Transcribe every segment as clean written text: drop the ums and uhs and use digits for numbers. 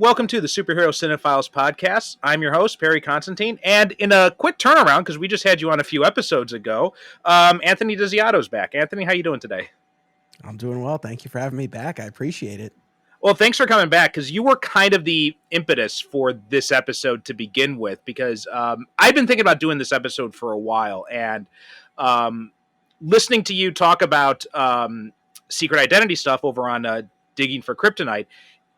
Welcome to the Superhero Cinephiles podcast. I'm your host, Perry Constantine, and in a quick turnaround, because we just had you on a few episodes ago, Anthony Desiato's back. Anthony, how you doing today? I'm doing well. Thank you for having me back. I appreciate it. Well, thanks for coming back, because you were kind of the impetus for this episode to begin with, because I've been thinking about doing this episode for a while, and listening to you talk about secret identity stuff over on Digging For Kryptonite,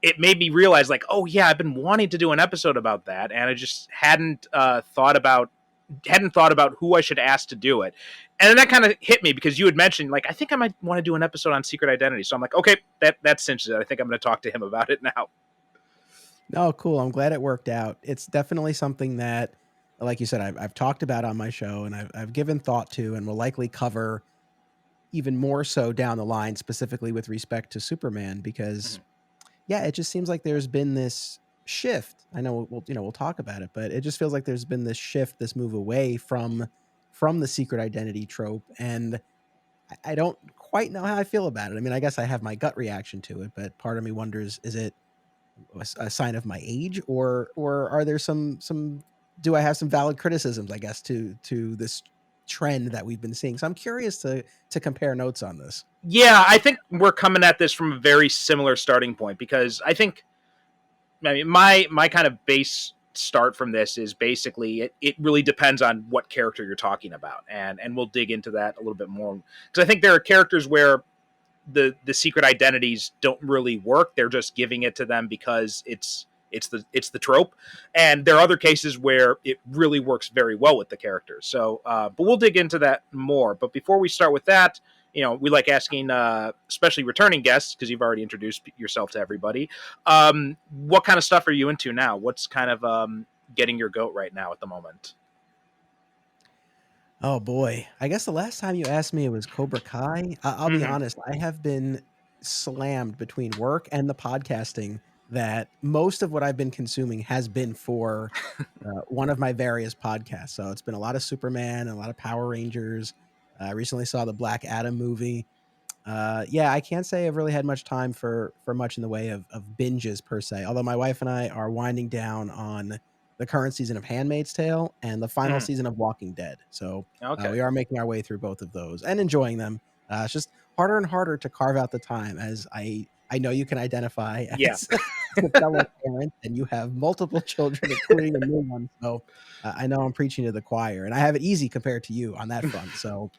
it made me realize, like, oh yeah, I've been wanting to do an episode about that, and I just hadn't thought about who I should ask to do it. And then that kind of hit me because you had mentioned, like, I think I might want to do an episode on secret identity. So I'm like, okay, that cinches it. I think I'm going to talk to him about it now. No, cool. I'm glad it worked out. It's definitely something that, like you said, I've talked about on my show, and I've given thought to, and will likely cover even more so down the line, specifically with respect to Superman, because yeah, it just seems like there's been this shift. I know we'll talk about it, but it just feels like there's been this shift, this move away from the secret identity trope, and I don't quite know how I feel about it. I mean, I guess I have my gut reaction to it, but part of me wonders, is it a sign of my age, or are there some do I have some valid criticisms, I guess, to this trend that we've been seeing? So I'm curious to compare notes on this. Yeah, I think we're coming at this from a very similar starting point, because I think, I mean, my kind of base start from this is basically it really depends on what character you're talking about, and we'll dig into that a little bit more, because I think there are characters where the secret identities don't really work. They're just giving it to them because it's the trope, and there are other cases where it really works very well with the characters. So but we'll dig into that more. But before we start with that, we like asking especially returning guests, because you've already introduced yourself to everybody, what kind of stuff are you into now? What's kind of getting your goat right now at the moment? Oh boy. I guess the last time you asked me, it was Cobra Kai. I'll be honest, I have been slammed between work and the podcasting that most of what I've been consuming has been for one of my various podcasts. So it's been a lot of Superman, a lot of Power Rangers. I recently saw the Black Adam movie. Yeah, I can't say I've really had much time for much in the way of binges per se. Although my wife and I are winding down on the current season of Handmaid's Tale and the final season of Walking Dead. So Okay. we are making our way through both of those and enjoying them. It's just harder and harder to carve out the time, as I know you can identify as a fellow parent, and you have multiple children, including a new one. So I know I'm preaching to the choir, and I have it easy compared to you on that front. So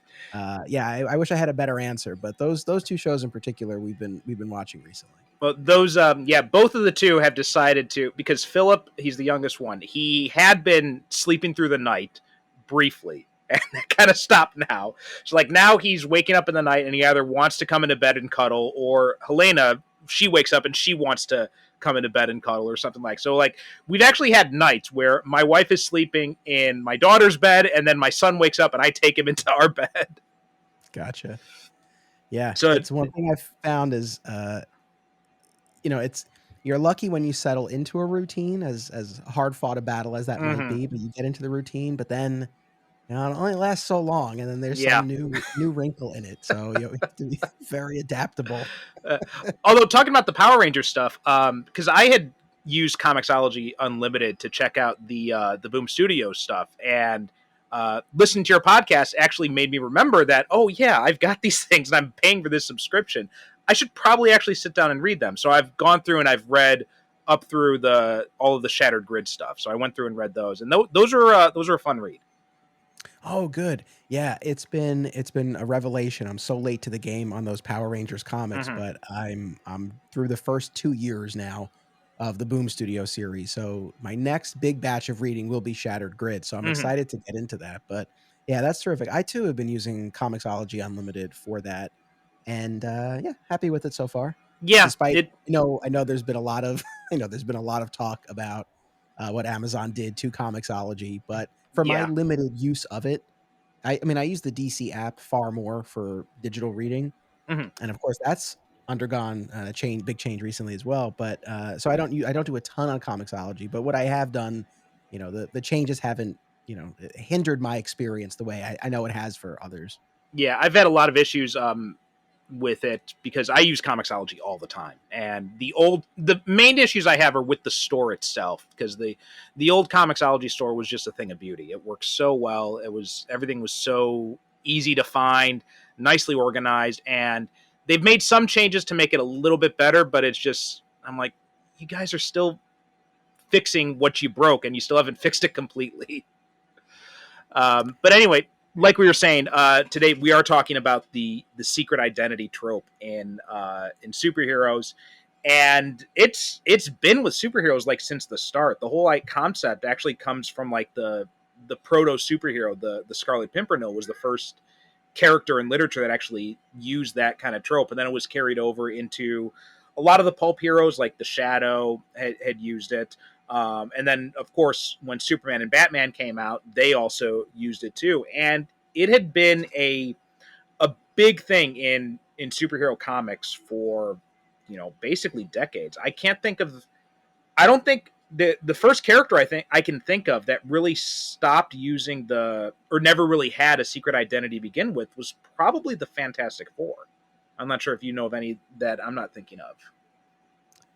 yeah, I wish I had a better answer, but those two shows in particular we've been watching recently. Well, those, both of the two have decided to, because Philip, he's the youngest one. He had been sleeping through the night briefly, and it kind of stopped now. So, like, now he's waking up in the night, and he either wants to come into bed and cuddle, or Helena, she wakes up and she wants to come into bed and cuddle, or something like. So, like, we've actually had nights where my wife is sleeping in my daughter's bed, and then my son wakes up, and I take him into our bed. Gotcha. Yeah. So it's one thing I've found is, you're lucky when you settle into a routine, as hard fought a battle as that might be, but you get into the routine, but then it only lasts so long, and then there's some new wrinkle in it. So you have to be very adaptable. Although, talking about the Power Ranger stuff, because I had used Comixology Unlimited to check out the Boom Studios stuff, and listening to your podcast actually made me remember that, oh yeah, I've got these things and I'm paying for this subscription. I should probably actually sit down and read them. So I've gone through and I've read up through all of the Shattered Grid stuff. So I went through and read those, and those are a fun read. Oh, good. Yeah, it's been a revelation. I'm so late to the game on those Power Rangers comics, but I'm through the first 2 years now of the Boom Studio series. So my next big batch of reading will be Shattered Grid. So I'm excited to get into that. But yeah, that's terrific. I too have been using Comixology Unlimited for that, and yeah, happy with it so far. Yeah, despite I know there's been a lot of talk about what Amazon did to Comixology, but for my limited use of it, I mean, I use the DC app far more for digital reading, and of course that's undergone big change recently as well. But so I don't do a ton on Comixology, but what I have done, the changes haven't hindered my experience the way I know it has for others. Yeah, I've had a lot of issues with it because I use Comixology all the time, and the main issues I have are with the store itself because the old Comixology store was just a thing of beauty. It worked so well. Everything was so easy to find, nicely organized, and they've made some changes to make it a little bit better, but it's just I'm like, you guys are still fixing what you broke, and you still haven't fixed it completely. But anyway, like we were saying, today we are talking about the secret identity trope in superheroes, and it's been with superheroes like since the start. The whole like concept actually comes from like the proto superhero. The Scarlet Pimpernel was the first character in literature that actually used that kind of trope, and then it was carried over into a lot of the pulp heroes, like the Shadow had used it. And then, of course, when Superman and Batman came out, they also used it too. And it had been a big thing in superhero comics for basically decades. I don't think the first character I think I can think of that really stopped using or never really had a secret identity to begin with was probably the Fantastic Four. I'm not sure if you know of any that I'm not thinking of.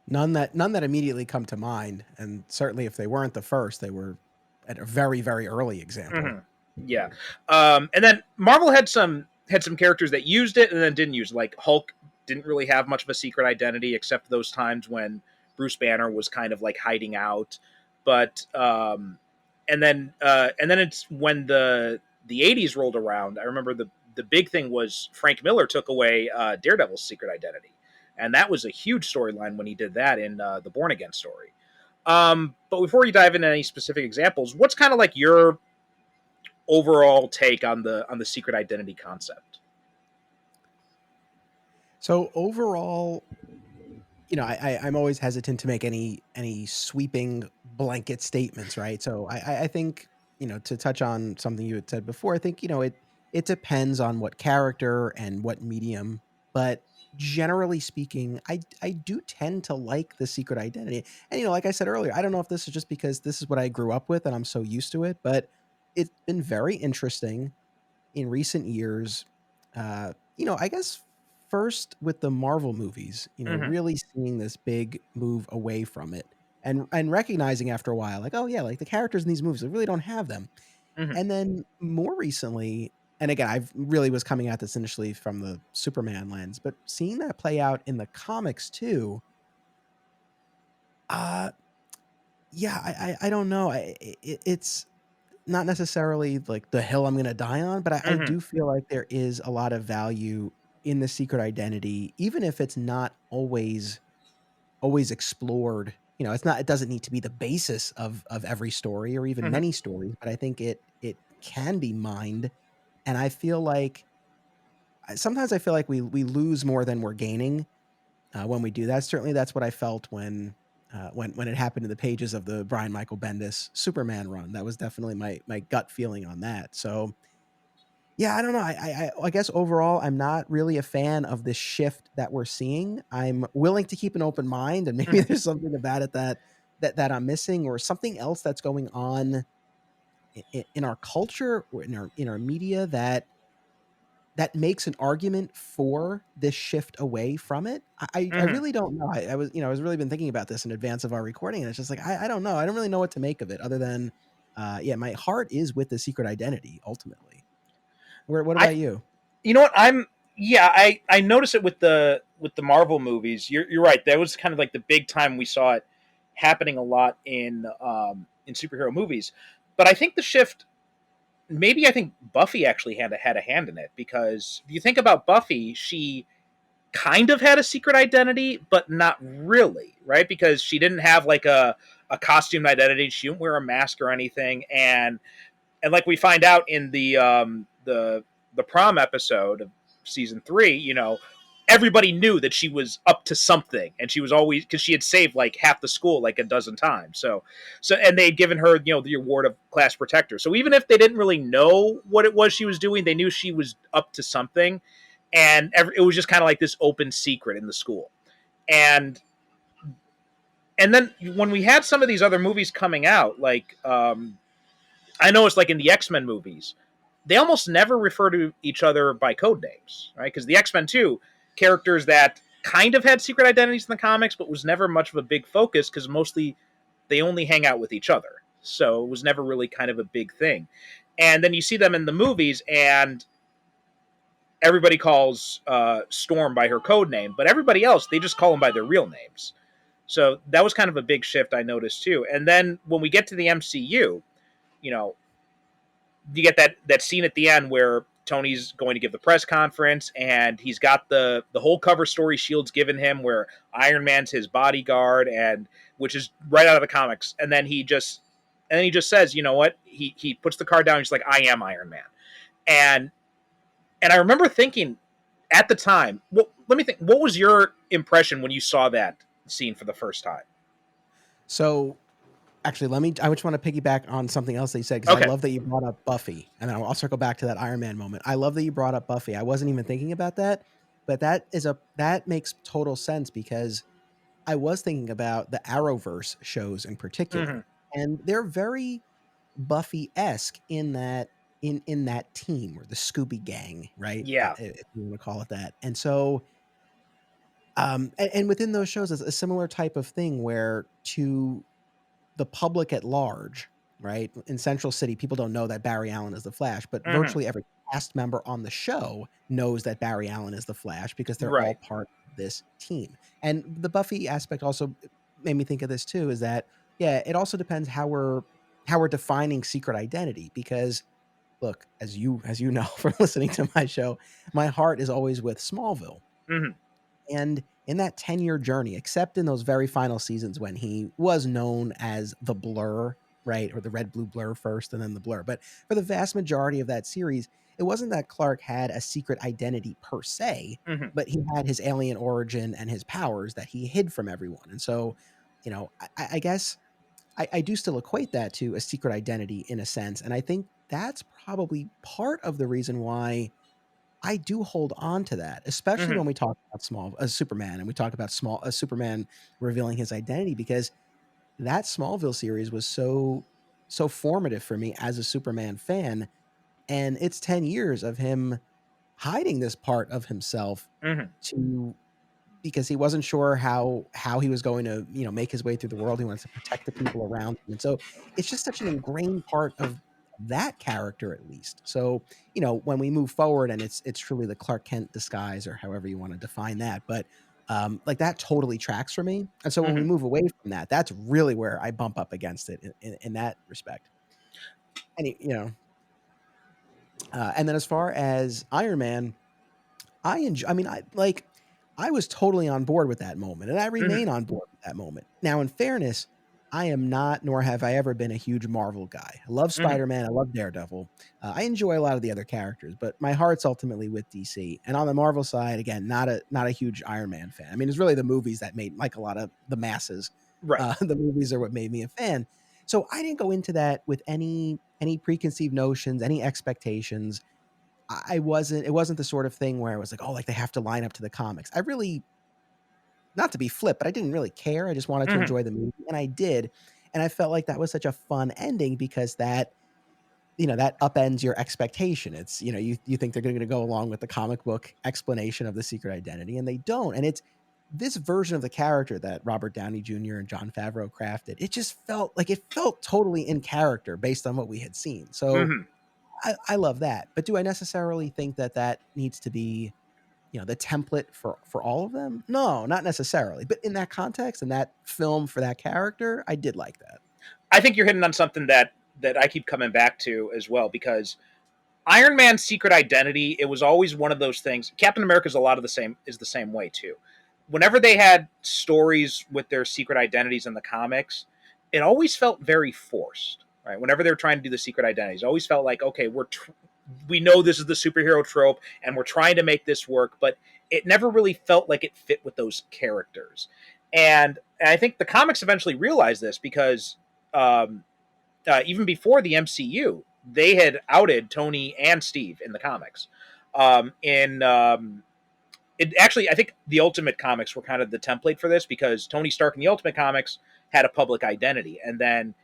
None that immediately come to mind, and certainly if they weren't the first, they were at a very, very early example. Yeah. And then Marvel had some characters that used it and then didn't use it. Like Hulk didn't really have much of a secret identity except those times when Bruce Banner was kind of like hiding out. But and then it's when the 80s rolled around. I remember the big thing was Frank Miller took away Daredevil's secret identity, and that was a huge storyline when he did that in the Born Again story. But before you dive into any specific examples, what's kind of like your overall take on the secret identity concept? So overall, I'm always hesitant to make any sweeping blanket statements, right? So I think, to touch on something you had said before, I think, it depends on what character and what medium, but generally speaking, I do tend to like the secret identity. And, like I said earlier, I don't know if this is just because this is what I grew up with and I'm so used to it, but it's been very interesting in recent years. I guess first with the Marvel movies, Mm-hmm. really seeing this big move away from it and recognizing after a while, like, oh yeah, like the characters in these movies, I really don't have them. Mm-hmm. And then more recently, and again, I've really was coming at this initially from the Superman lens, but seeing that play out in the comics too, uh, yeah, I don't know. It's not necessarily like the hill I'm gonna die on, but I Mm-hmm. do feel like there is a lot of value in the secret identity, even if it's not always explored. It doesn't need to be the basis of every story or even Mm-hmm. many stories, but I think it can be mined. And I feel like sometimes I feel like we lose more than we're gaining when we do that. Certainly, that's what I felt when it happened in the pages of the Brian Michael Bendis Superman run. That was definitely my gut feeling on that. So yeah, I don't know. I guess overall, I'm not really a fan of this shift that we're seeing. I'm willing to keep an open mind, and maybe Mm-hmm. there's something about it that I'm missing, or something else that's going on in our culture or in our media that makes an argument for this shift away from it. I Mm-hmm. really don't know. I was really been thinking about this in advance of our recording, and it's just like I don't know. I don't really know what to make of it, other than yeah, my heart is with the secret identity ultimately. What I about you? You know what I notice it with the Marvel movies. You're right. That was kind of like the big time we saw it happening a lot in superhero movies. But I think the shift, maybe I think Buffy actually had a hand in it, because if you think about Buffy, she kind of had a secret identity, but not really, right? Because she didn't have like a costume identity. She didn't wear a mask or anything, and like we find out in the prom episode of season 3, everybody knew that she was up to something, and she was always, because she had saved like half the school like a dozen times. So and they'd given her the award of class protector. So even if they didn't really know what it was she was doing, they knew she was up to something, and it was just kind of like this open secret in the school. And and then when we had some of these other movies coming out, like I know it's like in the X-Men movies, they almost never refer to each other by code names, right? Because the X-Men too, characters that kind of had secret identities in the comics, but was never much of a big focus because mostly they only hang out with each other. So it was never really kind of a big thing. And then you see them in the movies, and everybody calls Storm by her code name, but everybody else, they just call them by their real names. So that was kind of a big shift I noticed too. And then when we get to the MCU, you know, you get that scene at the end where Tony's going to give the press conference, and he's got the whole cover story Shield's given him, where Iron Man's his bodyguard, and which is right out of the comics. And then he just says, you know what? He puts the card down. He's like, I am Iron Man, and I remember thinking at the time. Well, let me think. What was your impression when you saw that scene for the first time? So actually, I just want to piggyback on something else that you said, because I Okay. love that you brought up Buffy, and then I'll circle back to that Iron Man moment. I love that you brought up Buffy. I wasn't even thinking about that, but that makes total sense, because I was thinking about the Arrowverse shows in Mm-hmm. particular, and they're very Buffy-esque in that in that team, or the Scooby Gang, right? Yeah. If you want to call it that. And so and within those shows is a similar type of thing where, to the public at large, right? In Central City, people don't know that Barry Allen is the Flash, but Mm-hmm. virtually every cast member on the show knows that Barry Allen is the Flash, because they're all Right. part of this team. And the Buffy aspect also made me think of this too, is that, yeah, it also depends how we're defining secret identity, because look, as you know from listening to my show, my heart is always with Smallville. Mm-hmm. And in that 10-year journey, except in those very final seasons when he was known as the Blur, right? Or the red, blue blur first and then the Blur. But for the vast majority of that series, it wasn't that Clark had a secret identity per se, Mm-hmm. but he had his alien origin and his powers that he hid from everyone. And so, I guess I do still equate that to a secret identity in a sense. And I think that's probably part of the reason why I do hold on to that, especially Mm-hmm. when we talk about Superman, and we talk about Superman revealing his identity, because that Smallville series was so formative for me as a Superman fan, and it's 10 years of him hiding this part of himself, Mm-hmm. to because he wasn't sure how he was going to, make his way through the world. He wanted to protect the people around him. And so it's just such an ingrained part of that character, at least. So, when we move forward, and it's truly the Clark Kent disguise, or however you want to define that, but like, that totally tracks for me. And so when we Mm-hmm. move away from that, that's really where I bump up against it in that respect. And and then as far as Iron Man, I enjoy. I mean, I was totally on board with that moment, and I Mm-hmm. remain on board with that moment. Now, in fairness, I am not, nor have I ever been, a huge Marvel guy. I love Mm-hmm. Spider-Man. I love Daredevil. I enjoy a lot of the other characters, but my heart's ultimately with DC. And on the Marvel side, again, not a huge Iron Man fan. I mean, it's really the movies that made, like, a lot of the masses. Right. The movies are what made me a fan. So I didn't go into that with any preconceived notions, any expectations. I wasn't It wasn't the sort of thing where I was like, oh, like, they have to line up to the comics. I really, not to be flip, but I didn't really care. I just wanted to Mm-hmm. enjoy the movie, and I did. And I felt like that was such a fun ending, because that upends your expectation. It's, you think they're going to go along with the comic book explanation of the secret identity, and they don't. And it's this version of the character that Robert Downey Jr. and Jon Favreau crafted. It felt totally in character based on what we had seen. So Mm-hmm. I love that. But do I necessarily think that needs to be, the template for all of them? No, not necessarily. But in that context, in that film, for that character, I did like that. I think you're hitting on something that I keep coming back to as well, because Iron Man's secret identity, it was always one of those things. Captain America's a lot of the same way too. Whenever they had stories with their secret identities in the comics, it always felt very forced, right? Whenever they were trying to do the secret identities, it always felt like, okay, we know this is the superhero trope and we're trying to make this work, but it never really felt like it fit with those characters. And I think the comics eventually realized this, because um, even before the MCU, they had outed Tony and Steve in the comics. In it actually, I think the Ultimate comics were kind of the template for this, because Tony Stark in the Ultimate comics had a public identity, and then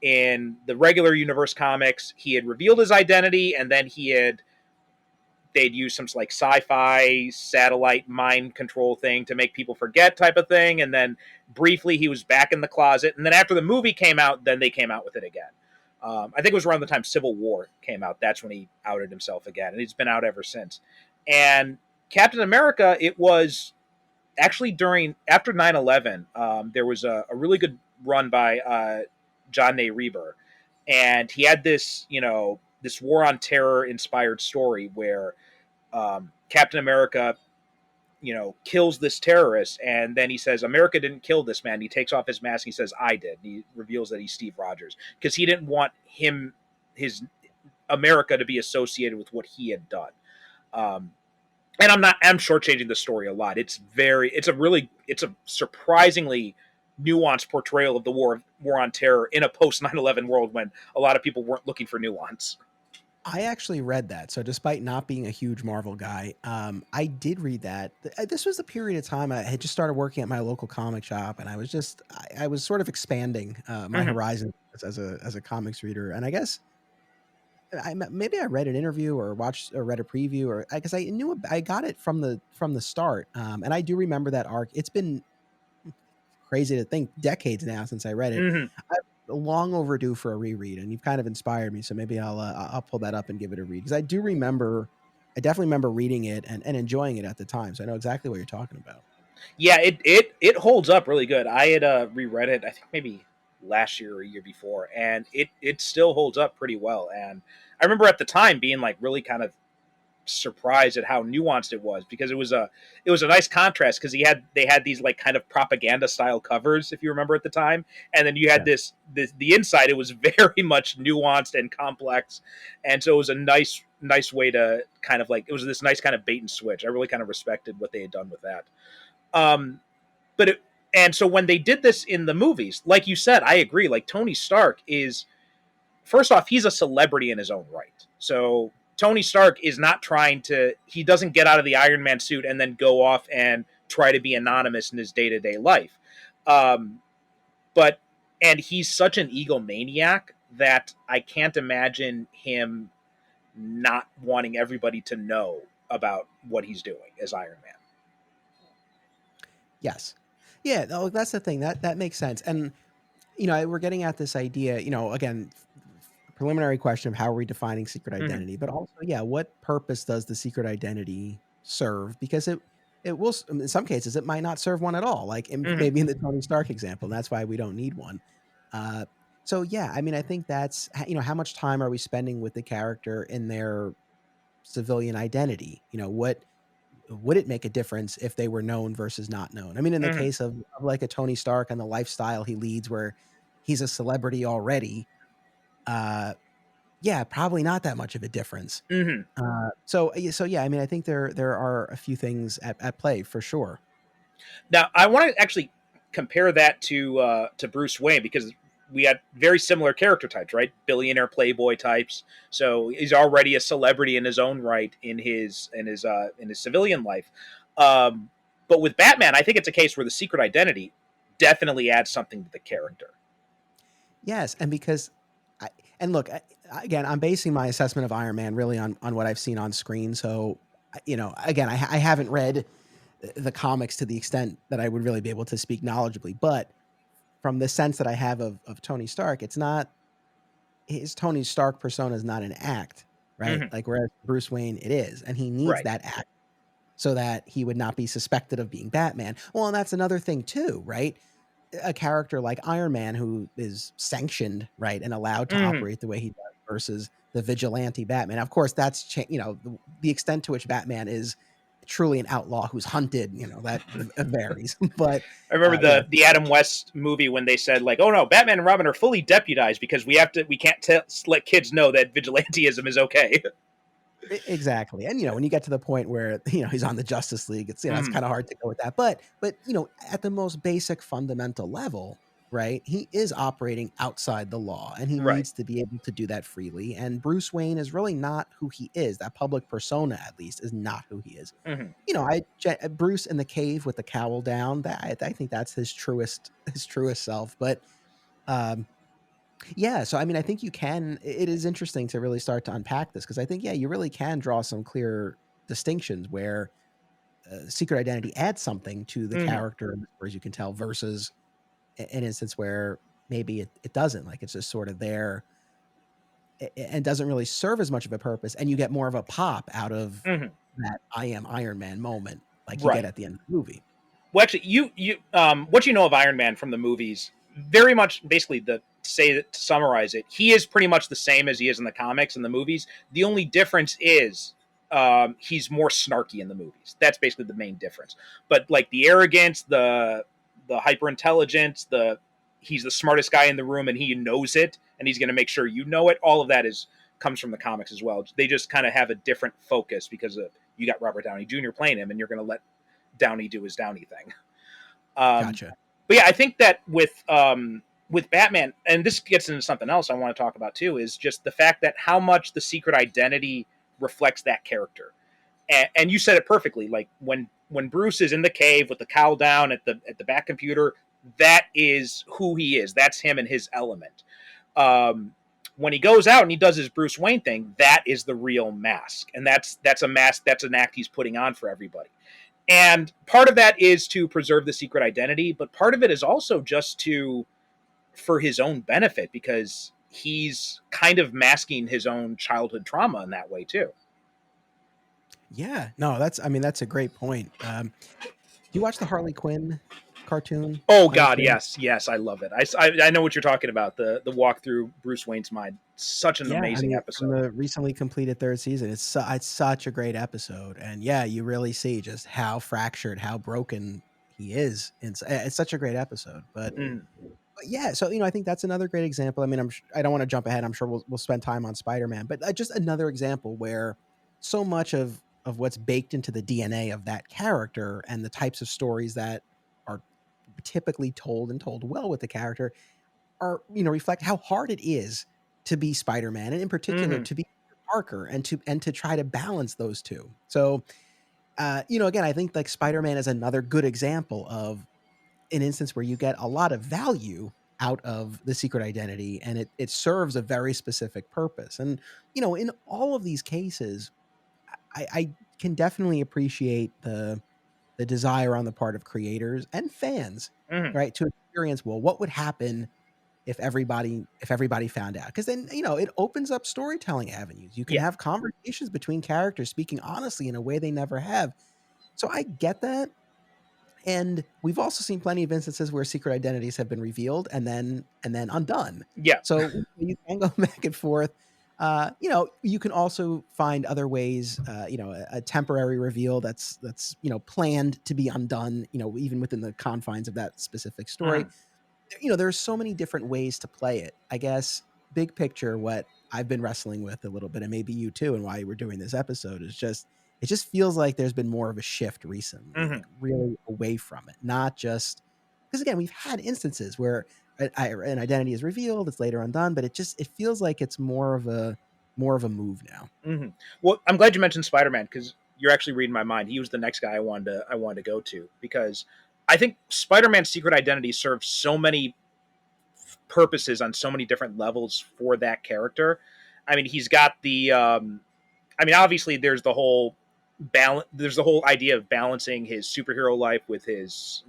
in the regular universe comics, he had revealed his identity, and then he had they'd use some like sci-fi satellite mind control thing to make people forget type of thing, and then briefly he was back in the closet, and then after the movie came out, then they came out with it again. I think it was around the time Civil War came out. That's when he outed himself again, and he's been out ever since. And Captain America, it was actually after 9/11, there was a really good run by John A. Reber, and he had this, this war on terror inspired story where Captain America, kills this terrorist, and then he says, America didn't kill this man. He takes off his mask. He says, I did. And he reveals that he's Steve Rogers because he didn't want his America to be associated with what he had done. And I'm shortchanging the story a lot. It's a surprisingly nuanced portrayal of the war on terror in a post 9/11 world when a lot of people weren't looking for nuance. I actually read that. So despite not being a huge Marvel guy, I did read that. This was the period of time I had just started working at my local comic shop, and I was sort of expanding my horizon as a comics reader. And I guess maybe I read an interview or read a preview, or I guess I got it from the start. And I do remember that arc. It's been crazy to think decades now since I read it. I'm long overdue for a reread, and you've kind of inspired me. So maybe I'll pull that up and give it a read, because I definitely remember reading it and enjoying it at the time. So I know exactly what you're talking about. Yeah, it holds up really good. I had reread it, I think maybe last year or a year before, and it still holds up pretty well. And I remember at the time being like really kind of surprised at how nuanced it was, because it was a nice contrast, because they had these like kind of propaganda style covers, if you remember at the time, and then you had this the inside, it was very much nuanced and complex, and so it was a nice way to kind of like, it was this nice kind of bait and switch. I really kind of respected what they had done with that. And so when they did this in the movies, like you said, I agree, like Tony Stark is, first off, he's a celebrity in his own right. So Tony Stark is not he doesn't get out of the Iron Man suit and then go off and try to be anonymous in his day-to-day life. And he's such an egomaniac that I can't imagine him not wanting everybody to know about what he's doing as Iron Man. Yes. Yeah, no, that's the thing. That makes sense. And we're getting at this idea, again, preliminary question of how are we defining secret identity, but also, what purpose does the secret identity serve? Because it will, in some cases, it might not serve one at all, like maybe in the Tony Stark example. And that's why we don't need one. So yeah, I mean, I think that's, how much time are we spending with the character in their civilian identity? What would it make a difference if they were known versus not known? I mean, in the case of like a Tony Stark and the lifestyle he leads, where he's a celebrity already, yeah, probably not that much of a difference. So yeah, I mean, I think there are a few things at play for sure. Now, I want to actually compare that to Bruce Wayne, because we had very similar character types, right? Billionaire playboy types. So he's already a celebrity in his own right in his civilian life. But with Batman, I think it's a case where the secret identity definitely adds something to the character. Yes, and because look, again, I'm basing my assessment of Iron Man really on what I've seen on screen. So, again, I haven't read the comics to the extent that I would really be able to speak knowledgeably, but from the sense that I have of Tony Stark, it's not, his Tony Stark persona is not an act, right? Like, whereas Bruce Wayne, it is, and he needs that act so that he would not be suspected of being Batman. Well, and that's another thing too, right? A character like Iron Man, who is sanctioned, right, and allowed to operate the way he does, versus the vigilante Batman. Of course, that's the extent to which Batman is truly an outlaw who's hunted, that varies. But I remember the Adam West movie when they said like, "Oh no, Batman and Robin are fully deputized because we can't let kids know that vigilantism is okay." Exactly. And when you get to the point where he's on the Justice League, it's it's kind of hard to go with that. But at the most basic fundamental level, right, he is operating outside the law, and he needs to be able to do that freely. And Bruce Wayne is really not who he is. That public persona, at least, is not who he is. Bruce in the cave with the cowl down, that I think that's his truest self. But Yeah, so I mean, I think you can. It is interesting to really start to unpack this because I think, yeah, you really can draw some clear distinctions where Secret Identity adds something to the Hmm. character, as you can tell, versus an instance where maybe it doesn't. Like it's just sort of there and doesn't really serve as much of a purpose, and you get more of a pop out of Hmm. that "I am Iron Man" moment, like you get Right. at the end of the movie. Well, actually, what you know of Iron Man from the movies, very much, basically, to summarize it, he is pretty much the same as he is in the comics and the movies. The only difference is he's more snarky in the movies. That's basically the main difference. But like the arrogance, the hyper intelligence, the he's the smartest guy in the room and he knows it, and he's going to make sure you know it. All of that is comes from the comics as well. They just kind of have a different focus because you got Robert Downey Jr. playing him, and you're going to let Downey do his Downey thing. Um, Gotcha. but yeah, I think that with Batman, and this gets into something else I want to talk about too, is just the fact that how much the secret identity reflects that character. And you said it perfectly. Like when Bruce is in the cave with the cowl down at the back computer, that is who he is. That's him and his element. When he goes out and he does his Bruce Wayne thing, that is the real mask, and that's a mask. That's an act he's putting on for everybody. And part of that is to preserve the secret identity, but part of it is also just to for his own benefit because he's kind of masking his own childhood trauma in that way too. Yeah, no, that's I mean, that's a great point. Do you watch the Harley Quinn cartoon Oh on God, HBO? yes, yes, I love it. I know what you're talking about. The walk through Bruce Wayne's mind. Such an Yeah, I amazing mean, from episode. the recently completed 3rd season, it's such a great episode, and yeah, you really see just how fractured, how broken he is. It's such a great episode, Mm, but yeah, so I think that's another great example. I mean, I don't want to jump ahead. I'm sure we'll spend time on Spider-Man, but just another example where so much of what's baked into the DNA of that character and the types of stories that are typically told and told well with the character are reflect how hard it is to be Spider-Man, and in particular mm, to be Parker, and to try to balance those two. So, again, I think like Spider-Man is another good example of an instance where you get a lot of value out of the secret identity, and it serves a very specific purpose. And in all of these cases, I can definitely appreciate the desire on the part of creators and fans, mm, right, to experience, well, what would happen if everybody found out? Because then it opens up storytelling avenues. You can yeah, have conversations between characters speaking honestly in a way they never have. So I get that, and we've also seen plenty of instances where secret identities have been revealed and then undone. yeah, So you can go back and forth. You can also find other ways. A temporary reveal that's planned to be undone. Even within the confines of that specific story. mm, There's so many different ways to play it. I guess big picture, what I've been wrestling with a little bit, and maybe you too, and why we're doing this episode is just it just feels like there's been more of a shift recently, mm, like really away from it. Not just because again, we've had instances where an identity is revealed, it's later undone, but it feels like it's more of a move now. mm. Well, I'm glad you mentioned Spider-Man because you're actually reading my mind. He was the next guy I wanted to go to because I think Spider-Man's secret identity serves so many purposes on so many different levels for that character. I mean, he's got the. I mean, obviously, there's the whole idea of balancing his superhero life with his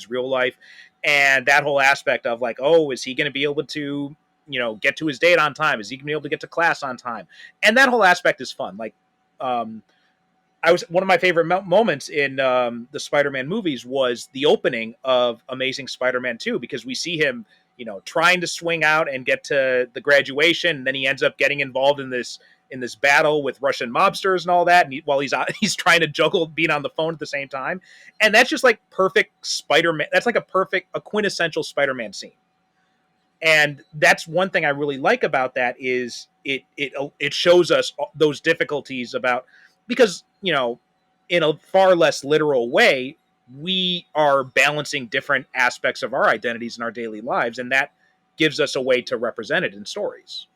real life, and that whole aspect of like, oh, is he going to be able to get to his date on time? Is he going to be able to get to class on time? And that whole aspect is fun. Like, um, I was one of my favorite moments in the Spider-Man movies was the opening of Amazing Spider-Man 2 because we see him, trying to swing out and get to the graduation, and then he ends up getting involved in this battle with Russian mobsters and all that. And while he's trying to juggle being on the phone at the same time, and that's just like perfect Spider-Man. That's like a quintessential Spider-Man scene. And that's one thing I really like about that is it shows us those difficulties about because in a far less literal way we are balancing different aspects of our identities in our daily lives, and that gives us a way to represent it in stories.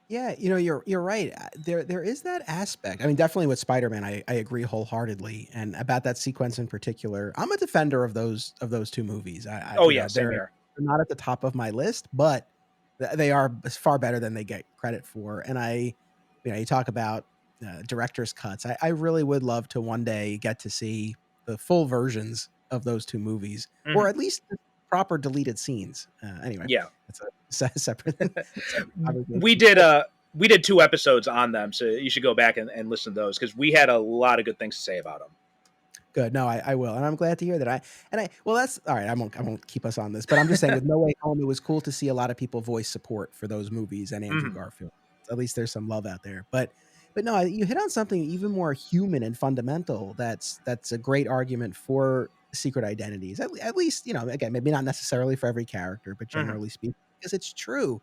Yeah, you're right. There is that aspect. I mean, definitely with Spider-Man, I agree wholeheartedly, and about that sequence in particular. I'm a defender of those two movies. Oh yeah, They're same here. they're not at the top of my list, but they are far better than they get credit for. And you talk about director's cuts. I really would love to one day get to see the full versions of those two movies, or at least the proper deleted scenes. Anyway, Yeah. that's a separate, separate conversation. We did we did 2 episodes on them, so you should go back and listen to those because we had a lot of good things to say about them. Good. No, I will, and I'm glad to hear that. Well, that's all right. I won't keep us on this, but I'm just saying, with No Way Home, it was cool to see a lot of people voice support for those movies and Andrew Garfield. At least there's some love out there. But no, you hit on something even more human and fundamental. That's a great argument for secret identities. At least, again, maybe not necessarily for every character, but generally speaking, because it's true.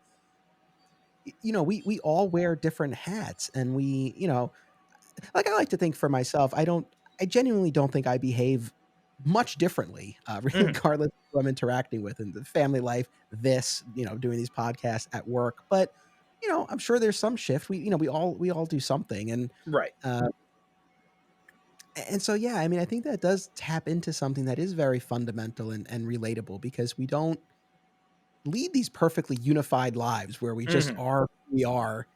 We all wear different hats, and like, I like to think for myself, I genuinely don't think I behave much differently, regardless of who I'm interacting with in the family life, doing these podcasts at work. But, I'm sure there's some shift. We all do something. Right. And so, yeah, I mean, I think that does tap into something that is very fundamental and relatable, because we don't lead these perfectly unified lives where we just are who we are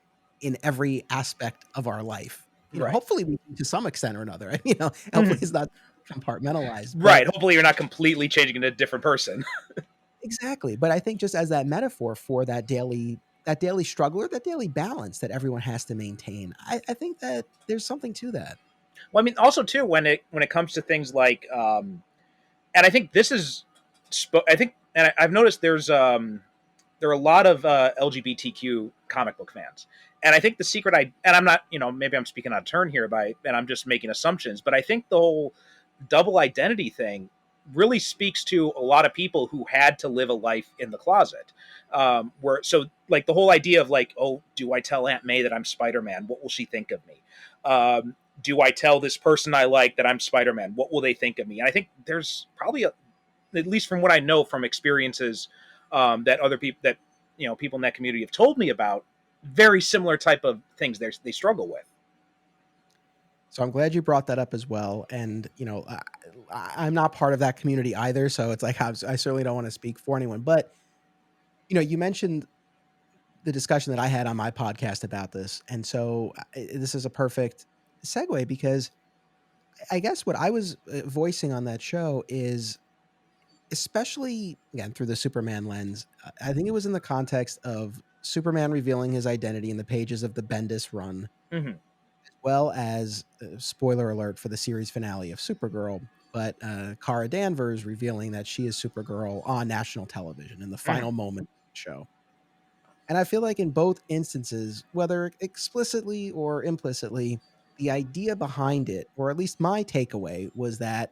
in every aspect of our life. Right. Hopefully we do to some extent or another. Hopefully it's not compartmentalized. Right. Hopefully you're not completely changing into a different person. Exactly. But I think, just as that metaphor for that daily struggle, or that daily balance that everyone has to maintain, I think that there's something to that. Well, I mean, also too, when it comes to things like, and I think this is, and I've noticed there are a lot of LGBTQ comic book fans, and I think the secret, and I'm not, maybe I'm speaking out of turn here and I'm just making assumptions, but I think the whole double identity thing really speaks to a lot of people who had to live a life in the closet, like the whole idea of like, oh, do I tell Aunt May that I'm Spider-Man? What will she think of me? Do I tell this person I like that I'm Spider-Man? What will they think of me? And I think there's probably, at least from what I know from experiences that other people, that people in that community have told me about, very similar type of things they struggle with. So I'm glad you brought that up as well. And I'm not part of that community either, so it's like, I certainly don't want to speak for anyone. But you mentioned the discussion that I had on my podcast about this, and so this is a perfect segue, because I guess what I was voicing on that show is, especially again through the Superman lens, I think it was in the context of Superman revealing his identity in the pages of the Bendis run, as well as, spoiler alert for the series finale of Supergirl, but Kara Danvers revealing that she is Supergirl on national television in the final moment of the show. And I feel like in both instances, whether explicitly or implicitly, the idea behind it, or at least my takeaway, was that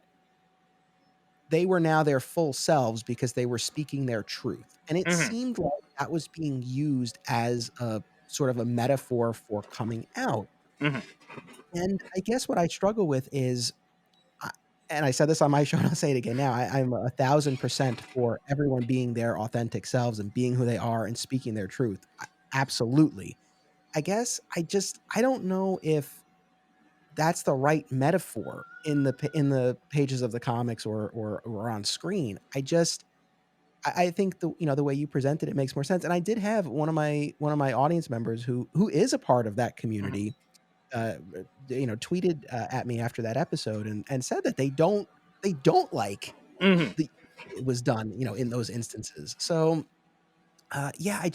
they were now their full selves because they were speaking their truth. And it seemed like that was being used as a sort of a metaphor for coming out. And I guess what I struggle with is, and I said this on my show, and I'll say it again now, I'm 1,000% for everyone being their authentic selves and being who they are and speaking their truth. Absolutely. I guess I don't know if that's the right metaphor in the pages of the comics or on screen. I think the way you presented it makes more sense. And I did have one of my audience members who is a part of that community, tweeted at me after that episode and said that they don't like it was done, in those instances. So, yeah, I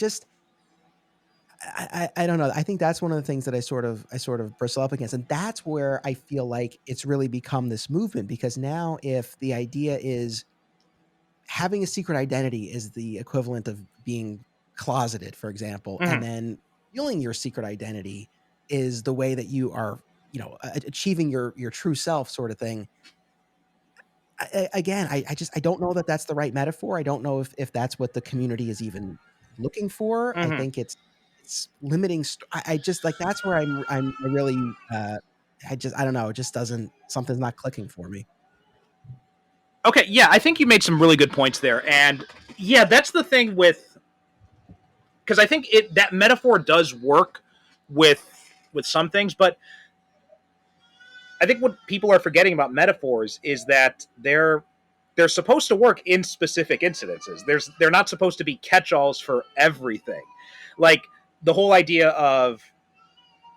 don't know. I think that's one of the things that I sort of bristle up against, and that's where I feel like it's really become this movement, because now, if the idea is having a secret identity is the equivalent of being closeted, for example, and then feeling your secret identity is the way that you are, achieving your true self, sort of thing. I don't know that that's the right metaphor. I don't know if that's what the community is even looking for. I think it's limiting. I just, like, that's where I really, I don't know. It just doesn't, something's not clicking for me. Okay, yeah, I think you made some really good points there, and yeah, that's the thing with, because I think that metaphor does work with some things, but I think what people are forgetting about metaphors is that they're they're supposed to work in specific incidences. They're not supposed to be catch-alls for everything. Like the whole idea of,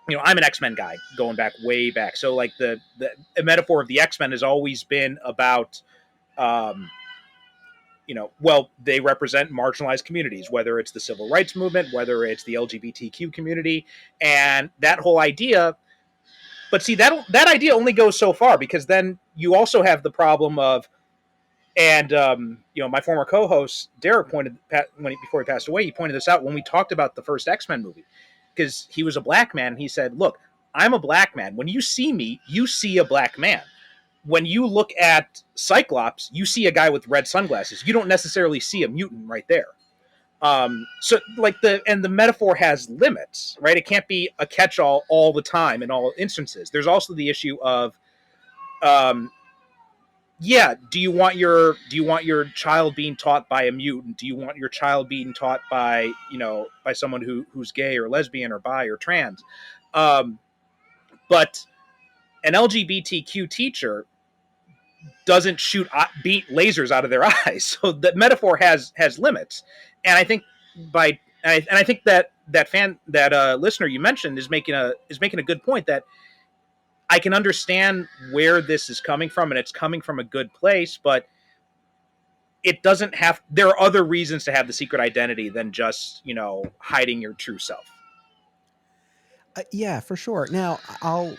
I'm an X-Men guy going back way back. So like the metaphor of the X-Men has always been about, um, well, they represent marginalized communities, whether it's the civil rights movement, whether it's the LGBTQ community, and that whole idea. But see, that idea only goes so far, because then you also have the problem of, and my former co-host Derek pointed before he passed away, he pointed this out when we talked about the first X-Men movie, because he was a black man. And he said, "Look, I'm a black man. When you see me, you see a black man. When you look at Cyclops, you see a guy with red sunglasses. You don't necessarily see a mutant right there." So like the metaphor has limits, right? It can't be a catch-all all the time in all instances. There's also the issue of, do you want your child being taught by a mutant? Do you want your child being taught by by someone who's gay or lesbian or bi or trans? But an LGBTQ teacher doesn't shoot beat lasers out of their eyes. So the metaphor has limits, and I think I think that listener you mentioned is making a good point, that I can understand where this is coming from, and it's coming from a good place, but it doesn't have. There are other reasons to have the secret identity than just hiding your true self. Yeah, for sure. Now,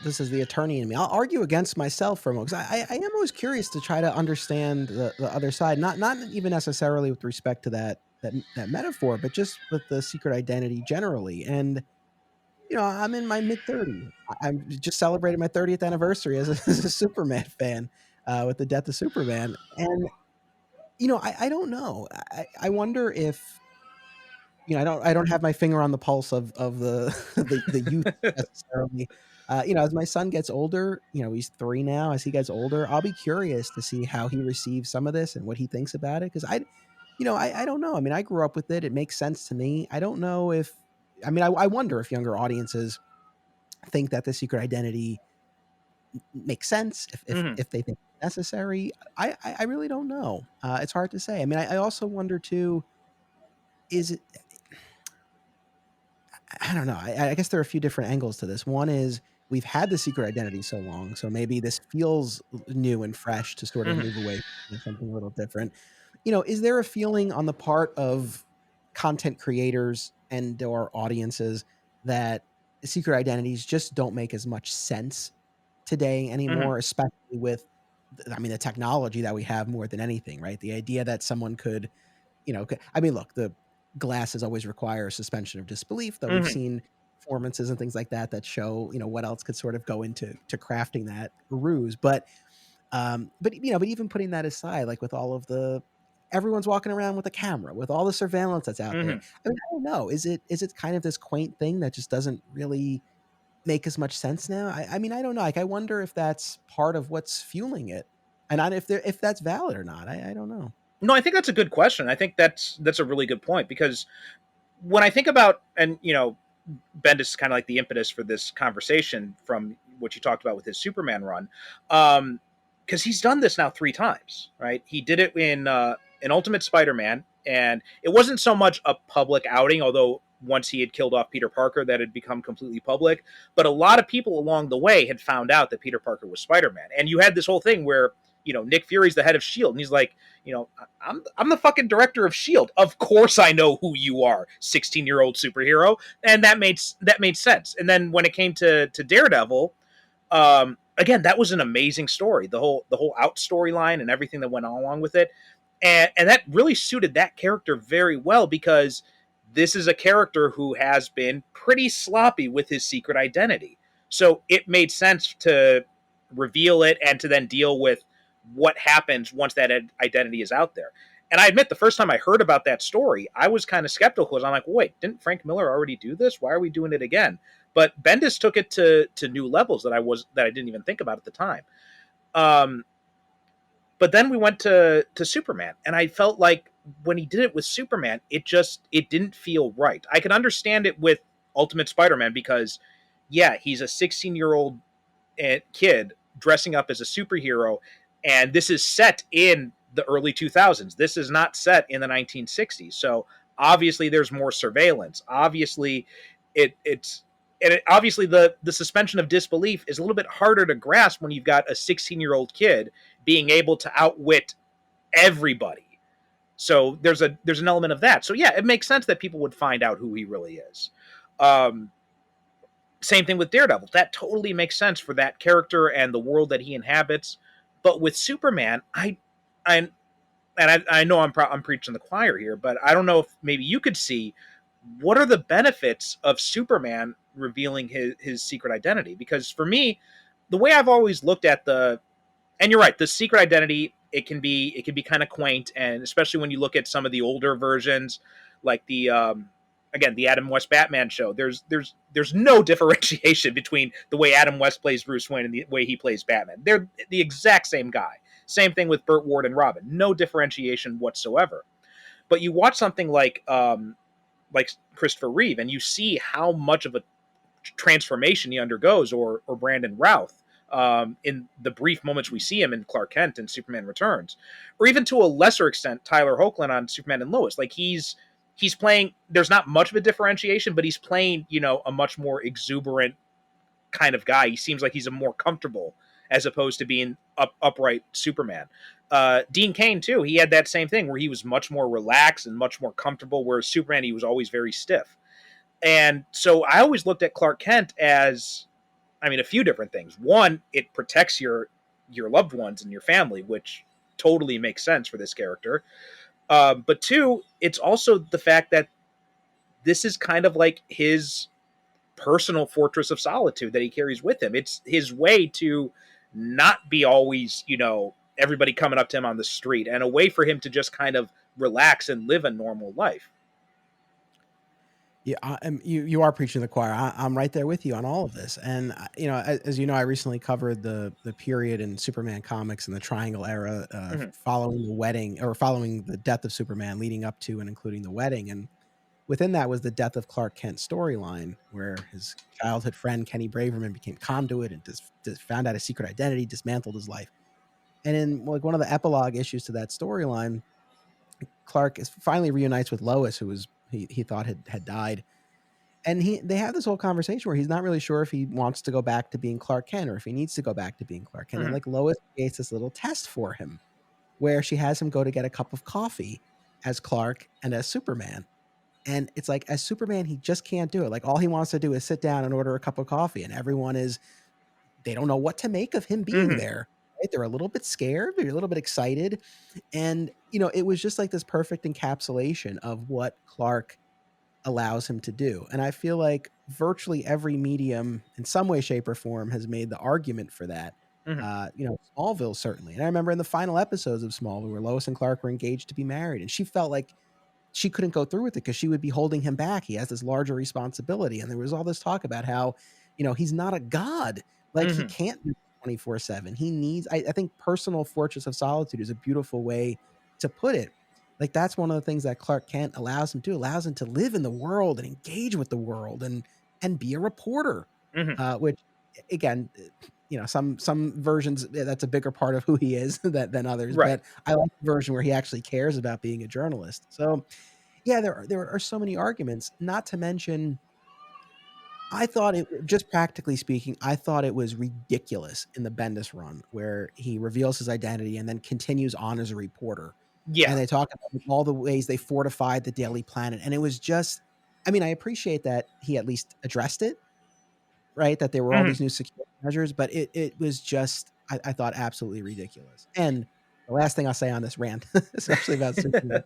this is the attorney in me. I'll argue against myself for a moment, because I am always curious to try to understand the other side, not even necessarily with respect to that metaphor, but just with the secret identity generally. And I'm in my mid-30s. I'm just celebrating my 30th anniversary as a Superman fan, with the death of Superman. And I don't know. I wonder if I don't have my finger on the pulse of the the youth necessarily. As my son gets older, he's 3 now. As he gets older, I'll be curious to see how he receives some of this and what he thinks about it. Because I don't know. I mean, I grew up with it. It makes sense to me. I don't know if, I wonder if younger audiences think that the secret identity makes sense, if they think it's necessary. I really don't know. It's hard to say. I mean, I also wonder too, is it, I don't know. I guess there are a few different angles to this. One is, we've had the secret identity so long, so maybe this feels new and fresh to sort of move away from something a little different. Is there a feeling on the part of content creators and or audiences that secret identities just don't make as much sense today anymore, especially with, the technology that we have more than anything, right? The idea that someone could, look, the glasses always require a suspension of disbelief, though we've seen performances and things like that show, what else could sort of go into crafting that ruse. But even putting that aside, like with all of everyone's walking around with a camera, with all the surveillance that's out there. I don't know. Is it kind of this quaint thing that just doesn't really make as much sense now? I don't know. Like, I wonder if that's part of what's fueling it, and if that's valid or not. I don't know. No, I think that's a good question. I think that's a really good point, because when I think about, and Bendis is kind of like the impetus for this conversation from what you talked about with his Superman run, because he's done this now 3 times, right? He did it in Ultimate Spider-Man, and it wasn't so much a public outing, although once he had killed off Peter Parker, that had become completely public. But a lot of people along the way had found out that Peter Parker was Spider-Man, and you had this whole thing where Nick Fury's the head of S.H.I.E.L.D., and he's like, I'm the fucking director of S.H.I.E.L.D. Of course I know who you are, 16-year-old superhero. And that made sense. And then when it came to Daredevil, again, that was an amazing story. The whole out storyline and everything that went along with it. And that really suited that character very well, because this is a character who has been pretty sloppy with his secret identity. So it made sense to reveal it and to then deal with what happens once that identity is out there. And I admit, the first time I heard about that story, I was kind of skeptical, because I'm like, wait, didn't Frank Miller already do this? Why are we doing it again? But Bendis took it to new levels that I didn't even think about at the time. But then we went to Superman, and I felt like when he did it with Superman, it didn't feel right. I could understand it with Ultimate Spider-Man, because he's a 16-year-old kid dressing up as a superhero, and this is set in the early 2000s. This is not set in the 1960s. So obviously there's more surveillance. Obviously obviously the suspension of disbelief is a little bit harder to grasp when you've got a 16-year-old kid being able to outwit everybody. So there's an element of that. So yeah, it makes sense that people would find out who he really is. Um, Same thing with Daredevil. That totally makes sense for that character and the world that he inhabits. But with Superman, I and I know I'm preaching the choir here, but I don't know if maybe you could see what are the benefits of Superman revealing his secret identity. Because for me, the way I've always looked at and you're right, the secret identity, it can be kind of quaint, and especially when you look at some of the older versions, like the Adam West Batman show. There's no differentiation between the way Adam West plays Bruce Wayne and the way he plays Batman. They're the exact same guy. Same thing with Burt Ward and Robin. No differentiation whatsoever. But you watch something like Christopher Reeve, and you see how much of a transformation he undergoes, or Brandon Routh, in the brief moments we see him in Clark Kent and Superman Returns, or even to a lesser extent Tyler Hoechlin on Superman and Lois. Like he's playing. There's not much of a differentiation, but he's playing a much more exuberant kind of guy. He seems like he's a more comfortable as opposed to being upright Superman. Dean Cain too. He had that same thing where he was much more relaxed and much more comfortable, whereas Superman, he was always very stiff. And so I always looked at Clark Kent as, I mean, a few different things. One, it protects your loved ones and your family, which totally makes sense for this character. But two, it's also the fact that this is kind of like his personal fortress of solitude that he carries with him. It's his way to not be always, everybody coming up to him on the street, and a way for him to just kind of relax and live a normal life. Yeah, you are preaching to the choir. I'm right there with you on all of this. And as you know, I recently covered the period in Superman comics in the Triangle era, Mhm. following the wedding, or following the death of Superman, leading up to and including the wedding. And within that was the death of Clark Kent storyline, where his childhood friend Kenny Braverman became conduit and just found out his secret identity, dismantled his life. And in like one of the epilogue issues to that storyline, Clark finally reunites with Lois, who was he thought had died. And they have this whole conversation where he's not really sure if he wants to go back to being Clark Kent or if he needs to go back to being Clark Kent. And Mhm. like Lois creates this little test for him where she has him go to get a cup of coffee as Clark and as Superman. And it's like, as Superman, he just can't do it. Like all he wants to do is sit down and order a cup of coffee, and they don't know what to make of him being Mhm. there. Right? They're a little bit scared, they're a little bit excited. And it was just like this perfect encapsulation of what Clark allows him to do. And I feel like virtually every medium in some way, shape, or form has made the argument for that. Mhm. Smallville certainly. And I remember in the final episodes of Smallville where Lois and Clark were engaged to be married, and she felt like she couldn't go through with it because she would be holding him back. He has this larger responsibility. And there was all this talk about how, he's not a god. Like he Mhm. can't do 24/7. He needs, I think personal fortress of solitude is a beautiful way to put it. Like that's one of the things that Clark Kent allows him to do, allows him to live in the world and engage with the world and be a reporter. Mhm. Which again, some versions that's a bigger part of who he is than others. Right. But I like the version where he actually cares about being a journalist. So yeah, there are so many arguments. Not to mention, I thought it, just practically speaking, I thought it was ridiculous in the Bendis run where he reveals his identity and then continues on as a reporter. And Yeah. they talk about all the ways they fortified the Daily Planet. And it was just, I mean, I appreciate that he at least addressed it, right? That there were all Mhm. these new security measures, but it was just, I thought, absolutely ridiculous. And the last thing I'll say on this rant, especially about Superman,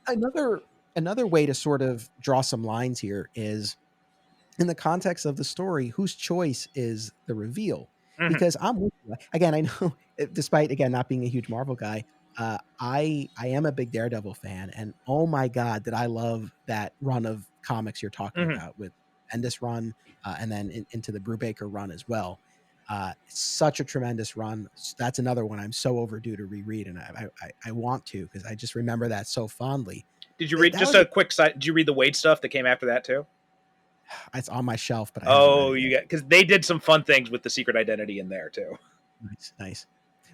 another another way to sort of draw some lines here is in the context of the story, whose choice is the reveal? Mhm. Because I'm with you. Again, I know despite again not being a huge Marvel guy, I am a big Daredevil fan, and oh my god, did I love that run of comics you're talking Mhm. about with Bendis run, and then into the Brubaker run as well. It's such a tremendous run. That's another one I'm so overdue to reread, and I want to because I just remember that so fondly. Did you read, That just was a quick side? Did you read the Wade stuff that came after that too? it's on my shelf, but I haven't read Oh, it you yet. got, because they did some fun things with the secret identity in there too. Nice, nice.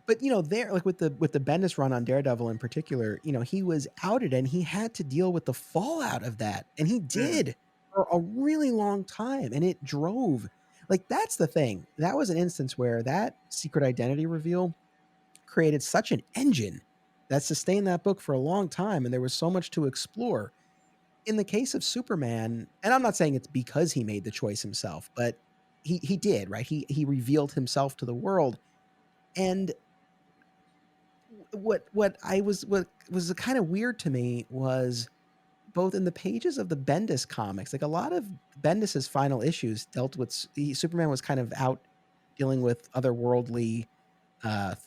But there, like with the Bendis run on Daredevil in particular, he was outed and he had to deal with the fallout of that, and he Mhm. did for a really long time, and it drove. Like that's the thing. That was an instance where that secret identity reveal created such an engine that sustained that book for a long time, and there was so much to explore. In the case of Superman, and I'm not saying it's because he made the choice himself, but he did, right? He revealed himself to the world. And what was kind of weird to me was both in the pages of the Bendis comics, like a lot of Bendis's final issues dealt with Superman was kind of out dealing with otherworldly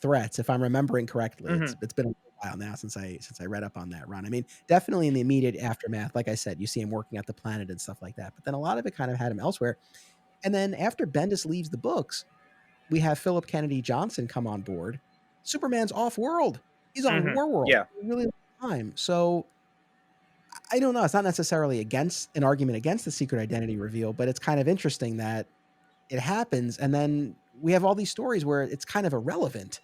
threats, if I'm remembering correctly. It's Mhm. it's been a while now since I read up on that run. I mean, definitely in the immediate aftermath, like I said, you see him working at the planet and stuff like that. But then a lot of it kind of had him elsewhere. And then after Bendis leaves the books, we have Philip Kennedy Johnson come on board. Superman's off world. He's on Mhm. War World Yeah. for a really long time. So I don't know. It's not necessarily against an argument against the secret identity reveal, but it's kind of interesting that it happens, and then we have all these stories where it's kind of irrelevant.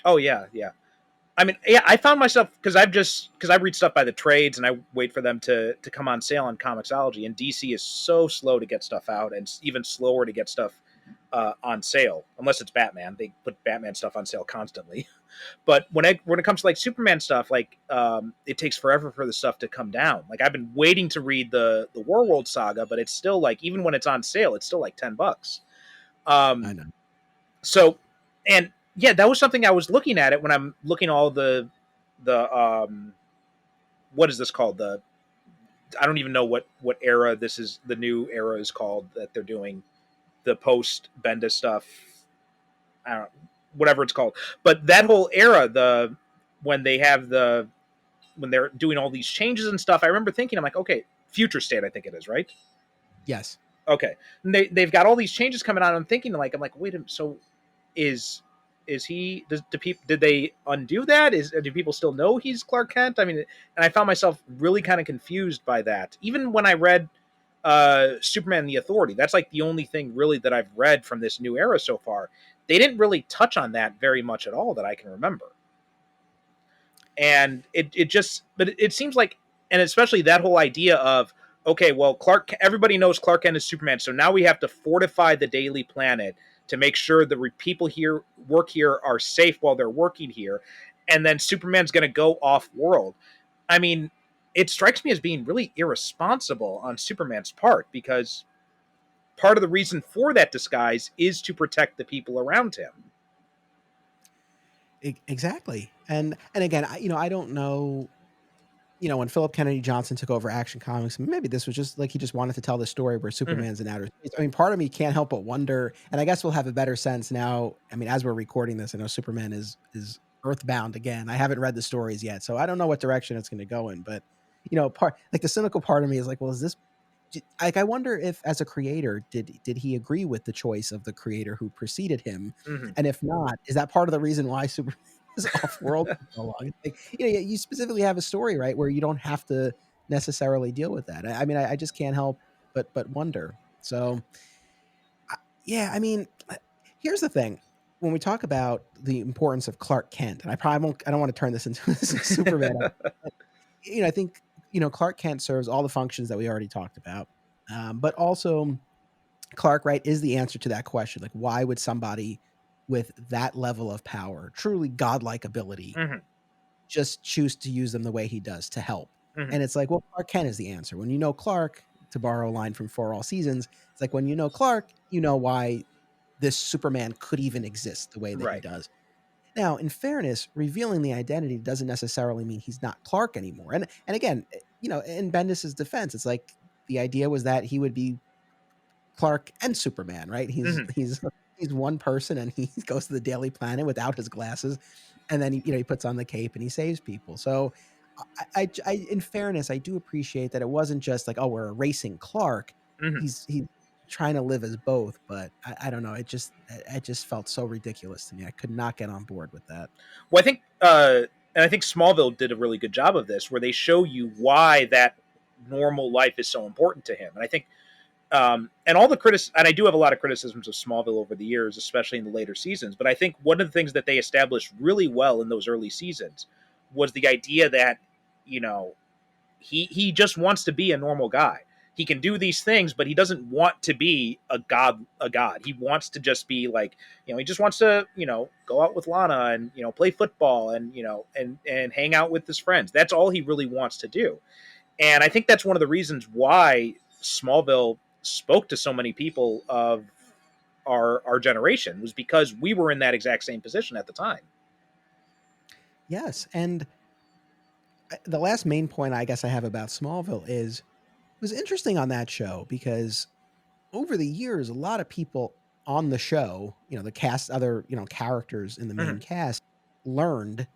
Oh yeah, yeah. I mean, yeah, I found myself because I read stuff by the trades and I wait for them to come on sale on Comixology, and DC is so slow to get stuff out, and even slower to get stuff on sale unless it's Batman. They put Batman stuff on sale constantly. But when it comes to like Superman stuff, like it takes forever for the stuff to come down. Like I've been waiting to read the Warworld saga, but it's still like even when it's on sale, it's still like $10. I Um, know. so and yeah, that was something I was looking at it when I'm looking all the what is this called? The I don't even know what era this is. The new era is called that they're doing the post Bendis stuff. I don't know, whatever it's called. But that whole era, when they have the when they're doing all these changes and stuff, I remember thinking, I'm like, okay, future state, I think it is, right? Yes. Okay, and they've got all these changes coming out. I'm thinking, like, I'm like, wait a minute, so is he? Do people did they undo that? Do people still know he's Clark Kent? I mean, and I found myself really kind of confused by that. Even when I read Superman and the Authority, that's like the only thing really that I've read from this new era so far. They didn't really touch on that very much at all that I can remember. And it just but it seems like, and especially that whole idea of, okay, well, everybody knows Clark Kent is Superman, so now we have to fortify the Daily Planet to make sure the people here work here are safe while they're working here, and then Superman's going to go off world. I mean, it strikes me as being really irresponsible on Superman's part, because part of the reason for that disguise is to protect the people around him. Exactly. And again, I don't know. When Philip Kennedy Johnson took over Action Comics, maybe this was just like he just wanted to tell the story where Mm-hmm. Superman's in outer space. I mean, part of me can't help but wonder, and I guess we'll have a better sense now. I mean, as we're recording this, I know Superman is earthbound again. I haven't read the stories yet, so I don't know what direction it's going to go in. But part like the cynical part of me is like, well, is this like I wonder if as a creator did he agree with the choice of the creator who preceded him, Mm-hmm. and if not, is that part of the reason why Superman is off world for so long? Like you specifically have a story, right, where you don't have to necessarily deal with that. I mean, I just can't help but wonder. So yeah, I mean, here's the thing. When we talk about the importance of Clark Kent, and I don't want to turn this into a Superman, I think Clark Kent serves all the functions that we already talked about, but also Clark, right, is the answer to that question. Like, why would somebody with that level of power, truly godlike ability, Mm-hmm. just choose to use them the way he does to help? Mm-hmm. And it's like, well, Clark Kent is the answer. When you know Clark, to borrow a line from For All Seasons, it's like when you know Clark, you know why this Superman could even exist the way that he Right. does. Now, in fairness, revealing the identity doesn't necessarily mean he's not Clark anymore. And again, in Bendis's defense, it's like the idea was that he would be Clark and Superman, right? He's Mm-hmm. he's he's one person, and he goes to the Daily Planet without his glasses, and then he puts on the cape and he saves people. So, in fairness, I do appreciate that it wasn't just like, oh, we're erasing Clark. Mm-hmm. He's trying to live as both, but I don't know. It just felt so ridiculous to me. I could not get on board with that. Well, I think Smallville did a really good job of this, where they show you why that normal life is so important to him. And I think And all the and I do have a lot of criticisms of Smallville over the years, especially in the later seasons. But I think one of the things that they established really well in those early seasons was the idea that, you know, he just wants to be a normal guy. He can do these things, but he doesn't want to be a god. A god. He wants to just be like, you know, he just wants to, you know, go out with Lana and, you know, play football and, you know, and hang out with his friends. That's all he really wants to do. And I think that's one of the reasons why Smallville spoke to so many people of our generation, was because we were in that exact same position at the time. Yes, and the last main point I guess I have about Smallville is it was interesting on that show because over the years, a lot of people on the show, you know, the cast, other, you know, characters in the main Mhm. cast learned,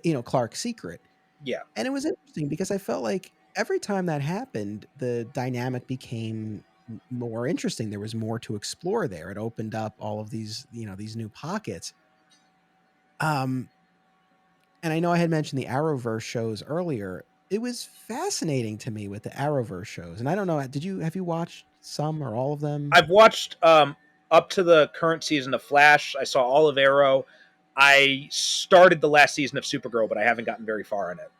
you know, Clark's secret. Yeah. And it was interesting because I felt like every time that happened, the dynamic became more interesting. There was more to explore there. It opened up all of these, you know, these new pockets. Um, and I know I had mentioned the Arrowverse shows earlier. It was fascinating to me with the Arrowverse shows. And I don't know, have you watched some or all of them? I've watched up to the current season of Flash. I saw all of Arrow. I started the last season of Supergirl, but I haven't gotten very far in it.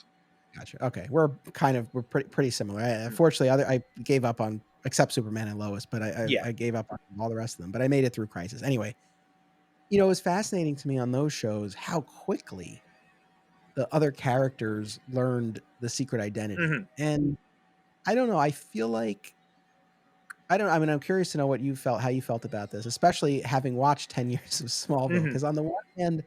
Gotcha. Okay, we're pretty similar. Unfortunately, I gave up on except Superman and Lois, but Yeah. I gave up on all the rest of them. But I made it through Crisis anyway. You know, it was fascinating to me on those shows how quickly the other characters learned the secret identity. Hmm. And I don't know. I feel like I don't. I mean, I'm curious to know how you felt about this, especially having watched 10 years of Smallville. Hmm. Because on the one hand,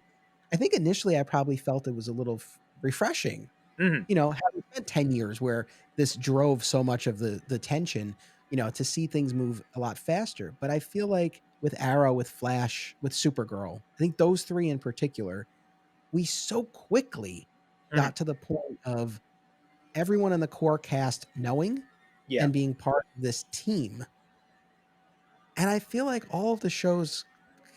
I think initially I probably felt it was a little refreshing, Hmm. you know, having spent 10 years where this drove so much of the tension, you know, to see things move a lot faster. But I feel like with Arrow, with Flash, with Supergirl, I think those three in particular, we so quickly Hmm. got to the point of everyone in the core cast knowing Yeah. and being part of this team. And I feel like all of the shows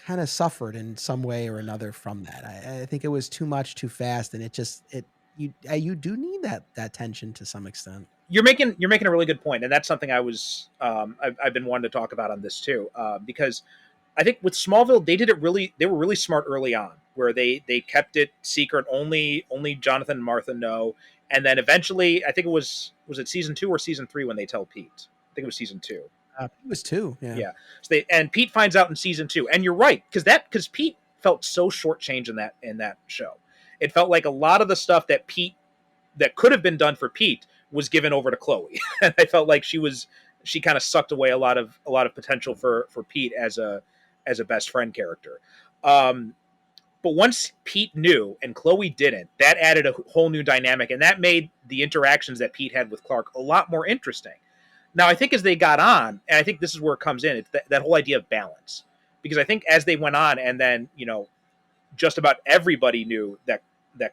kind of suffered in some way or another from that. I think it was too much too fast, and you do need that tension to some extent. You're making a really good point, and that's something I've been wanting to talk about on this too, because I think with Smallville they were really smart early on, where they kept it secret, only Jonathan and Martha know, and then eventually I think it was it season 2 or season 3 when they tell Pete. I think it was season 2. It was two, yeah. Yeah. And Pete finds out in season 2, and you're right, because Pete felt so shortchanged in that show. It felt like a lot of the stuff that could have been done for Pete was given over to Chloe. And I felt like she kind of sucked away a lot of potential for Pete as a best friend character. Um, but once Pete knew and Chloe didn't, that added a whole new dynamic, and that made the interactions that Pete had with Clark a lot more interesting. Now, I think as they got on, and I think this is where it comes in, it's that whole idea of balance. Because I think as they went on, and then, you know, just about everybody knew that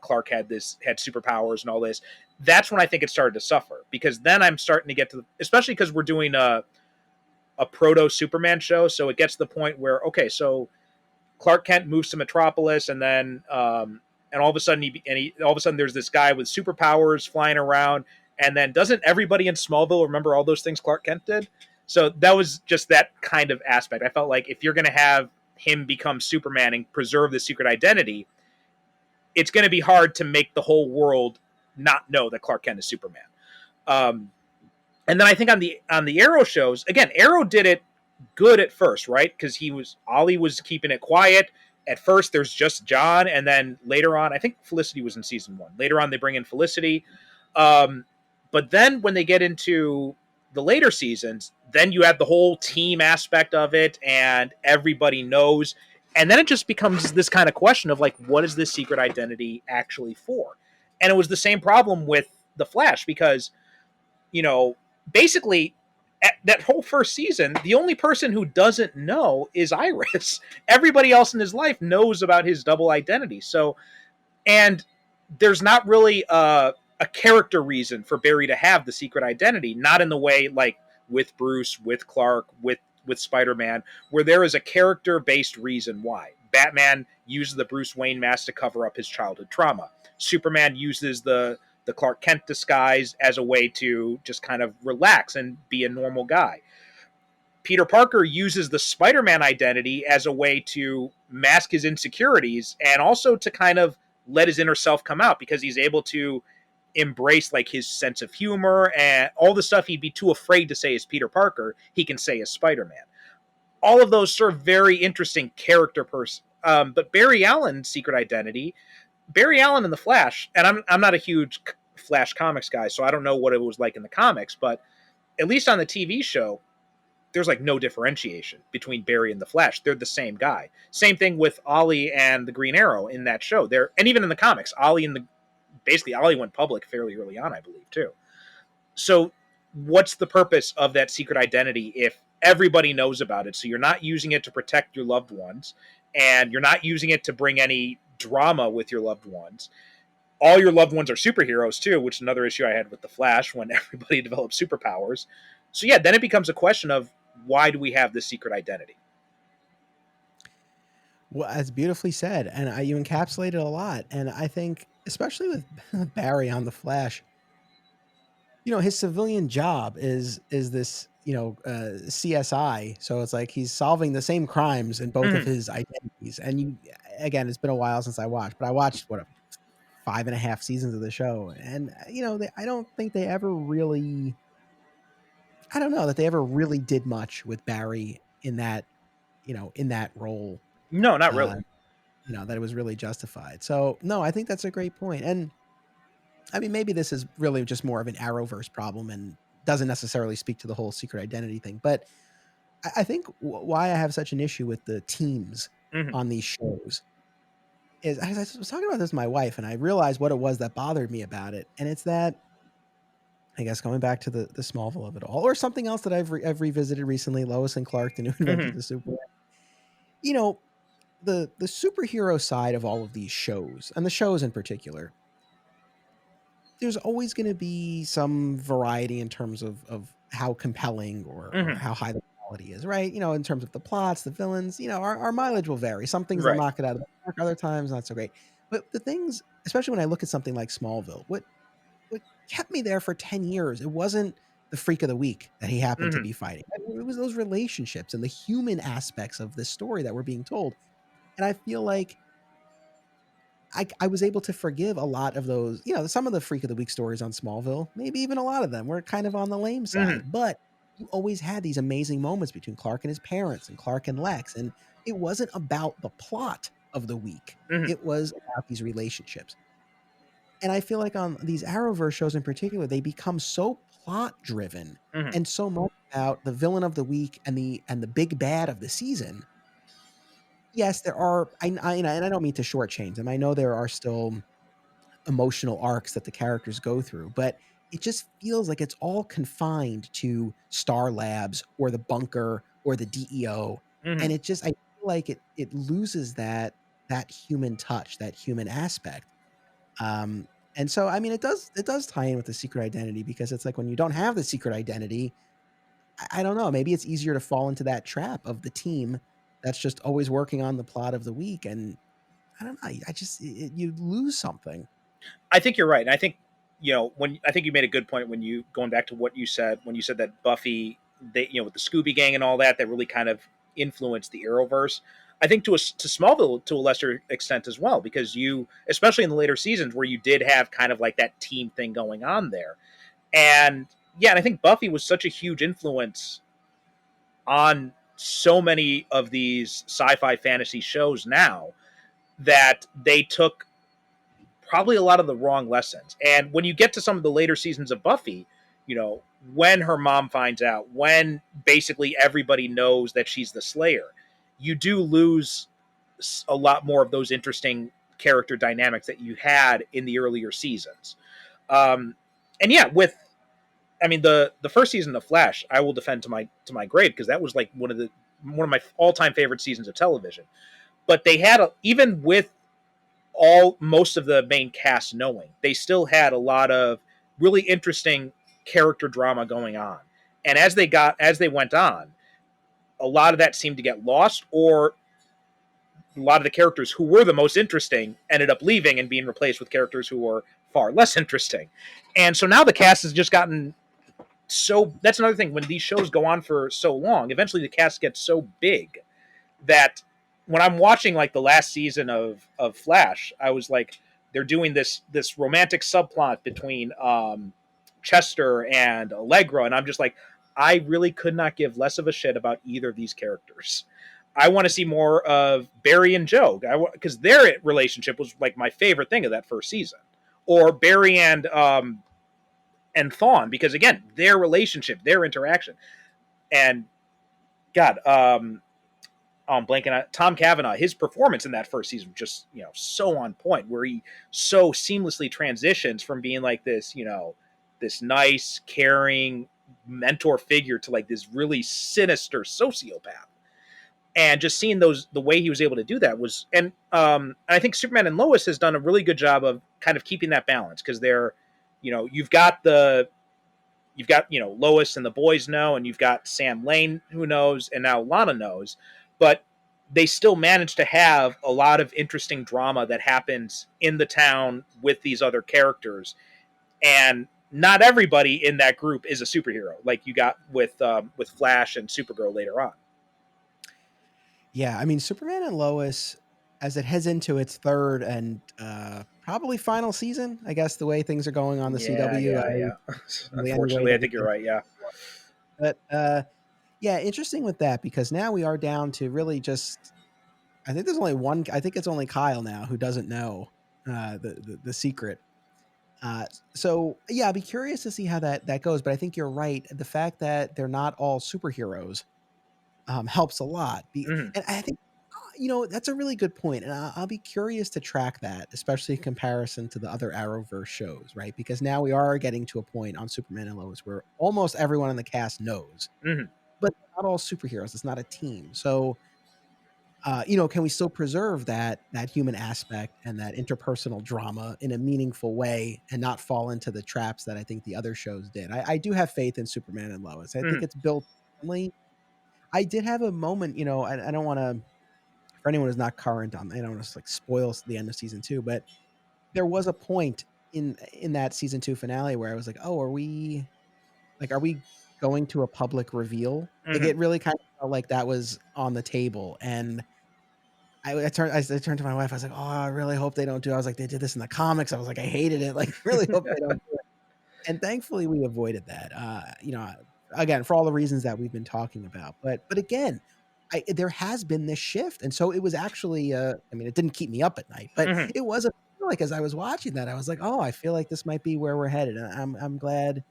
Clark had superpowers and all this. That's when I think it started to suffer, because then I'm starting to get to especially because we're doing a proto Superman show, so it gets to the point where, okay, so Clark Kent moves to Metropolis, and then and all of a sudden all of a sudden there's this guy with superpowers flying around, and then doesn't everybody in Smallville remember all those things Clark Kent did? So that was just that kind of aspect. I felt like if you're going to have him become Superman and preserve the secret identity, it's going to be hard to make the whole world not know that Clark Kent is Superman. Um, and then I think on the Arrow shows, again, Arrow did it good at first, right? Because Ollie was keeping it quiet. At first, there's just John, and then later on, I think Felicity was in season 1. Later on, they bring in Felicity. Um, but then when they get into the later seasons, then you have the whole team aspect of it, and everybody knows. And then it just becomes this kind of question of like, what is this secret identity actually for? And it was the same problem with the Flash, because, you know, basically that whole first season, the only person who doesn't know is Iris. Everybody else in his life knows about his double identity. So, and there's not really a character reason for Barry to have the secret identity, not in the way like with Bruce, with Clark, with Spider-Man, where there is a character-based reason why. Batman uses the Bruce Wayne mask to cover up his childhood trauma. Superman uses the Clark Kent disguise as a way to just kind of relax and be a normal guy. Peter Parker uses the Spider-Man identity as a way to mask his insecurities and also to kind of let his inner self come out, because he's able to embrace like his sense of humor and all the stuff he'd be too afraid to say as Peter Parker, he can say as Spider-Man. All of those serve very interesting character person. But Barry Allen's secret identity, Barry Allen in the Flash, and I'm not a huge Flash comics guy, so I don't know what it was like in the comics, but at least on the TV show, there's like no differentiation between Barry and the Flash. They're the same guy. Same thing with Ollie and the Green Arrow in that show. And even in the comics, basically Ollie went public fairly early on, I believe, too. So what's the purpose of that secret identity if everybody knows about it? So you're not using it to protect your loved ones, and you're not using it to bring any drama with your loved ones. All your loved ones are superheroes too, which is another issue I had with the Flash when everybody develops superpowers. So yeah, then it becomes a question of, why do we have this secret identity? Well, that's beautifully said, and you encapsulated a lot. And I think, especially with Barry on the Flash, his civilian job is this, CSI. So it's like he's solving the same crimes in both of his identities. And again, it's been a while since I watched, but I watched 5.5 seasons of the show, and I don't think they ever really. I don't know that they ever really did much with Barry in that role. No, not really. That it was really justified. So no, I think that's a great point. And I mean, maybe this is really just more of an Arrowverse problem and doesn't necessarily speak to the whole secret identity thing. But I think why I have such an issue with the teams on these shows is, I was talking about this with my wife, and I realized what it was that bothered me about it. And it's that, I guess, going back to the Smallville of it all, or something else that I've revisited recently, Lois and Clark, the New Adventures of the Superman. The superhero side of all of these shows, and the shows in particular, there's always going to be some variety in terms of how compelling or how high the quality is, right? In terms of the plots, the villains, our mileage will vary. Some things will knock it out of the park, other times not so great. But the things, especially when I look at something like Smallville, what kept me there for 10 years, it wasn't the freak of the week that he happened to be fighting. It was those relationships and the human aspects of this story that were being told. And I feel like I was able to forgive a lot of those, some of the freak of the week stories on Smallville, maybe even a lot of them were kind of on the lame side, but you always had these amazing moments between Clark and his parents and Clark and Lex. And it wasn't about the plot of the week. It was about these relationships. And I feel like on these Arrowverse shows in particular, they become so plot driven and so much about the villain of the week and the big bad of the season. Yes, there are, and I don't mean to shortchange them. I know there are still emotional arcs that the characters go through, but it just feels like it's all confined to Star Labs or the bunker or the DEO. And I feel like it loses that human touch, that human aspect. And so, I mean, it does tie in with the secret identity, because it's like when you don't have the secret identity, I don't know, maybe it's easier to fall into that trap of the team that's just always working on the plot of the week. And I don't know, you lose something. I think you're right. And I think, I think you made a good point when going back to what you said, when you said that Buffy, with the Scooby Gang and all that really kind of influenced the Arrowverse. I think to Smallville to a lesser extent as well, because especially in the later seasons where you did have kind of like that team thing going on there. And yeah, and I think Buffy was such a huge influence on so many of these sci-fi fantasy shows now that they took probably a lot of the wrong lessons. And when you get to some of the later seasons of Buffy, when her mom finds out, when basically everybody knows that she's the Slayer, you do lose a lot more of those interesting character dynamics that you had in the earlier seasons. And yeah, the first season of Flash, I will defend to my grave, because that was like one of my all-time favorite seasons of television. But they had even with most of the main cast knowing, they still had a lot of really interesting character drama going on. And as they went on, a lot of that seemed to get lost, or a lot of the characters who were the most interesting ended up leaving and being replaced with characters who were far less interesting. And so now the cast has just gotten so that's another thing. When these shows go on for so long, eventually the cast gets so big that when I'm watching like the last season of Flash, I was like, they're doing this romantic subplot between Chester and Allegra, and I'm just like, I really could not give less of a shit about either of these characters. I want to see more of Barry and Joe, because their relationship was like my favorite thing of that first season, or Barry and Thawne, because again, their relationship, their interaction, and God, I'm blanking on Tom Cavanaugh. His performance in that first season was just, so on point, where he so seamlessly transitions from being like this, this nice, caring mentor figure to like this really sinister sociopath. And just seeing the way he was able to do that was, and I think Superman and Lois has done a really good job of kind of keeping that balance, because they're, you've got Lois and the boys know, and you've got Sam Lane who knows, and now Lana knows, but they still manage to have a lot of interesting drama that happens in the town with these other characters, and not everybody in that group is a superhero like you got with Flash and Supergirl later on. Yeah, I mean, Superman and Lois, as it heads into its third and probably final season, I guess the way things are going on the Yeah, CW, yeah. the only way Unfortunately, I that we think you're can. right. Yeah. But yeah, interesting with that, because now we are down to really just. I think there's only one. I think it's only Kyle now who doesn't know the secret. Uh, so yeah, I'll be curious to see how that goes. But I think you're right. The fact that they're not all superheroes helps a lot. Mhm. And I think that's a really good point, and I'll be curious to track that, especially in comparison to the other Arrowverse shows, right? Because now we are getting to a point on Superman and Lois where almost everyone in the cast knows, Mhm. but not all superheroes. It's not a team, so can we still preserve that human aspect and that interpersonal drama in a meaningful way and not fall into the traps that I think the other shows did? I do have faith in Superman and Lois. I think Mhm. it's built differently. I did have a moment, I don't want to, for anyone who's not current on, I don't want to like spoil the end of season 2, but there was a point in that season 2 finale where I was like, oh, are we going to a public reveal? Like, Mhm. it really kind of felt like that was on the table, and I turned to my wife. I was like, "Oh, I really hope they don't do it." I was like, "They did this in the comics." I was like, "I hated it. Like, really hope they don't do it." And thankfully, we avoided that. Again, for all the reasons that we've been talking about. But again, there has been this shift, and so it was actually. I mean, it didn't keep me up at night, but Mhm. it was a like as I was watching that, I was like, "Oh, I feel like this might be where we're headed." And I'm glad.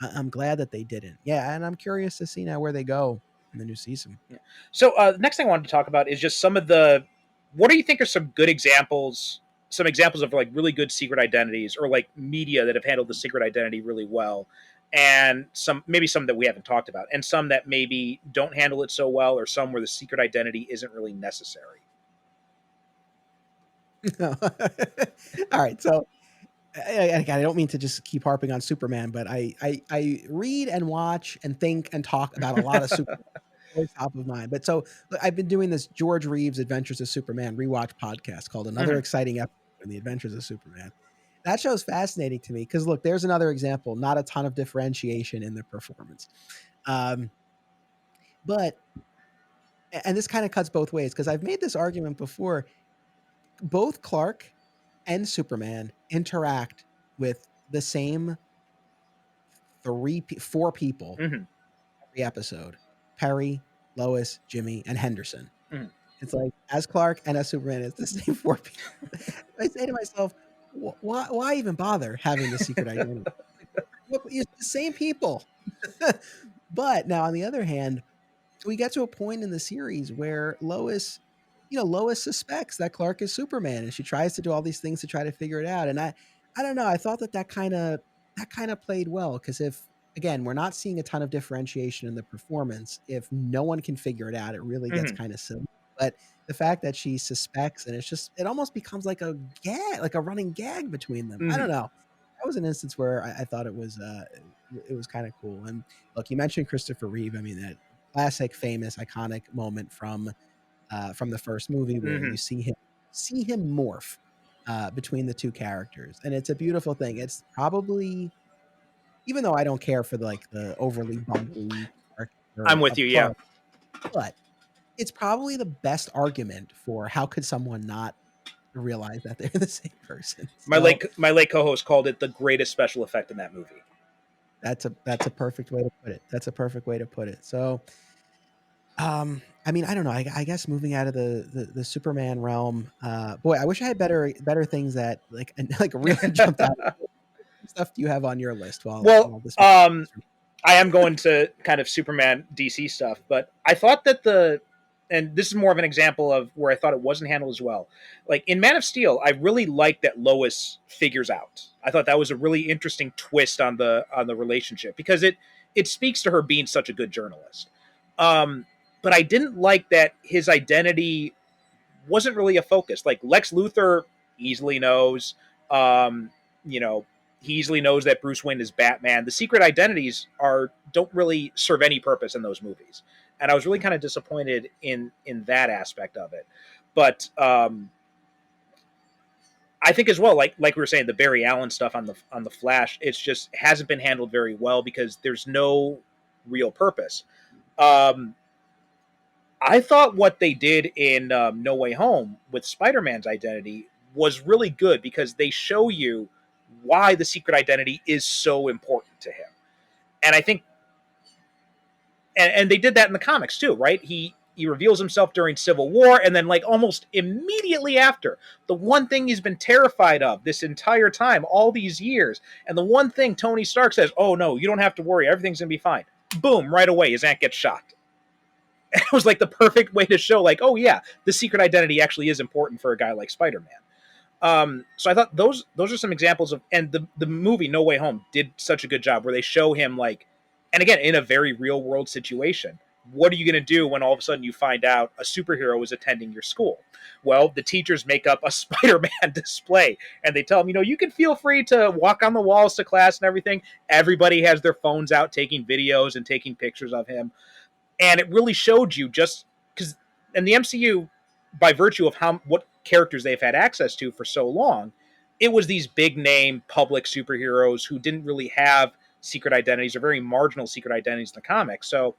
I'm glad that they didn't. Yeah, and I'm curious to see now where they go in the new season. Yeah. So the next thing I wanted to talk about is just some of the. What do you think are some good examples? Some examples of like really good secret identities, or like media that have handled the secret identity really well, and some that we haven't talked about, and some that maybe don't handle it so well, or some where the secret identity isn't really necessary. All right, so I don't mean to just keep harping on Superman, but I read and watch and think and talk about a lot of Superman. Always top of mind. But so look, I've been doing this George Reeves Adventures of Superman rewatch podcast called Another Mhm. Exciting Episode in the Adventures of Superman. That show's fascinating to me because look, there's another example. Not a ton of differentiation in the performance, um, but and this kind of cuts both ways because I've made this argument before. Both Clark and Superman interact with the same four people Mhm. every episode: Perry, Lois, Jimmy, and Henderson. Mhm. It's like as Clark and as Superman, it's the same four people. I say to myself, why even bother having the secret identity? Look, it's the same people. But now, on the other hand, we get to a point in the series where Lois suspects that Clark is Superman, and she tries to do all these things to try to figure it out. And I don't know. I thought that kind of played well because if again we're not seeing a ton of differentiation in the performance, if no one can figure it out, it really gets Mhm. kind of silly. But the fact that she suspects, and it almost becomes like a gag, like a running gag between them. I don't Mhm. know. That was an instance where I thought it was kind of cool. And look, you mentioned Christopher Reeve. I mean, that classic, famous, iconic moment from the first movie where you Mhm. see him morph between the two characters, and it's a beautiful thing. It's probably even though I don't care for the overly bumbly I'm character with of you. Yeah. Clark, but it's probably the best argument for how could someone not realize that they're the same person. So My late co-host called it the greatest special effect in that movie. that's a perfect way to put it. That's a perfect way to put it. So, I mean, I don't know. I guess moving out of the Superman realm, boy, I wish I had better things that like really jumped out. What stuff do you have on your list Well, while this? I am going to kind of Superman DC stuff, but I thought that and this is more of an example of where I thought it wasn't handled as well. Like in Man of Steel, I really like that Lois figures out. I thought that was a really interesting twist on the relationship because it speaks to her being such a good journalist. Um, but I didn't like that his identity wasn't really a focus. Like Lex Luthor easily knows, um, you know, he easily knows that Bruce Wayne is Batman. The secret identities don't really serve any purpose in those movies, and I was really kind of disappointed in that aspect of it. But I think as well, like we were saying, the Barry Allen stuff on the Flash, it's just hasn't been handled very well because there's no real purpose. Um, I thought what they did in No Way Home with Spider-Man's identity was really good because they show you why the secret identity is so important to him. And I think, and they did that in the comics too, right? He reveals himself during Civil War, and then like almost immediately after, the one thing he's been terrified of this entire time, all these years, and the one thing Tony Stark says, "Oh no, you don't have to worry, everything's gonna be fine." Boom! Right away, his aunt gets shot. It was like the perfect way to show, like, oh yeah, the secret identity actually is important for a guy like Spider-Man. So I thought those are some examples of, and the movie No Way Home did such a good job where they show him like, and again in a very real world situation. What are you going to do when all of a sudden you find out a superhero is attending your school? Well, the teachers make up a Spider-Man display and they tell them, you can feel free to walk on the walls to class and everything. Everybody has their phones out taking videos and taking pictures of him, and it really showed you just because in the MCU, by virtue of what characters they've had access to for so long, it was these big name public superheroes who didn't really have secret identities or very marginal secret identities in the comics. So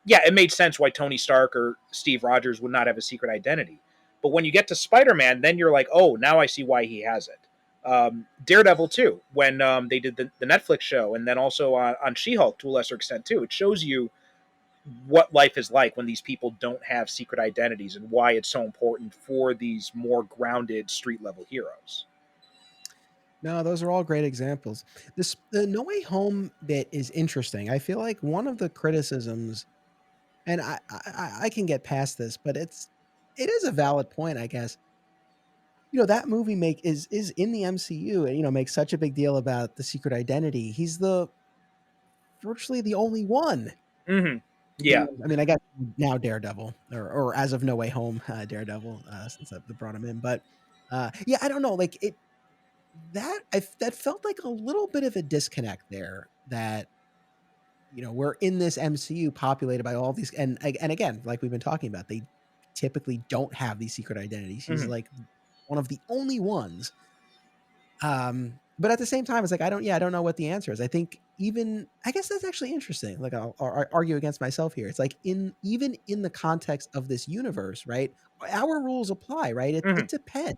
yeah, it made sense why Tony Stark or Steve Rogers would not have a secret identity. But when you get to Spider-Man, then you're like, oh, now I see why he has it. Daredevil too, when they did the Netflix show, and then also on She-Hulk to a lesser extent too, it shows you what life is like when these people don't have secret identities and why it's so important for these more grounded street level heroes. No, those are all great examples. The No Way Home bit is interesting. I feel like one of the criticisms, and I can get past this, but it is a valid point, I guess. That movie is in the MCU and makes such a big deal about the secret identity. He's the virtually the only one. Mm-hmm. Yeah. I mean, I guess now Daredevil, or as of No Way Home, Daredevil, since they brought him in. But yeah, I don't know. Like that felt like a little bit of a disconnect there. That we're in this MCU populated by all these, and again, like we've been talking about, they typically don't have these secret identities. He's Mm-hmm. like one of the only ones. But at the same time, it's like I don't know what the answer is. I think I guess that's actually interesting. Like I'll argue against myself here. It's like even in the context of this universe, right? Our rules apply, right? Mm-hmm. It depends.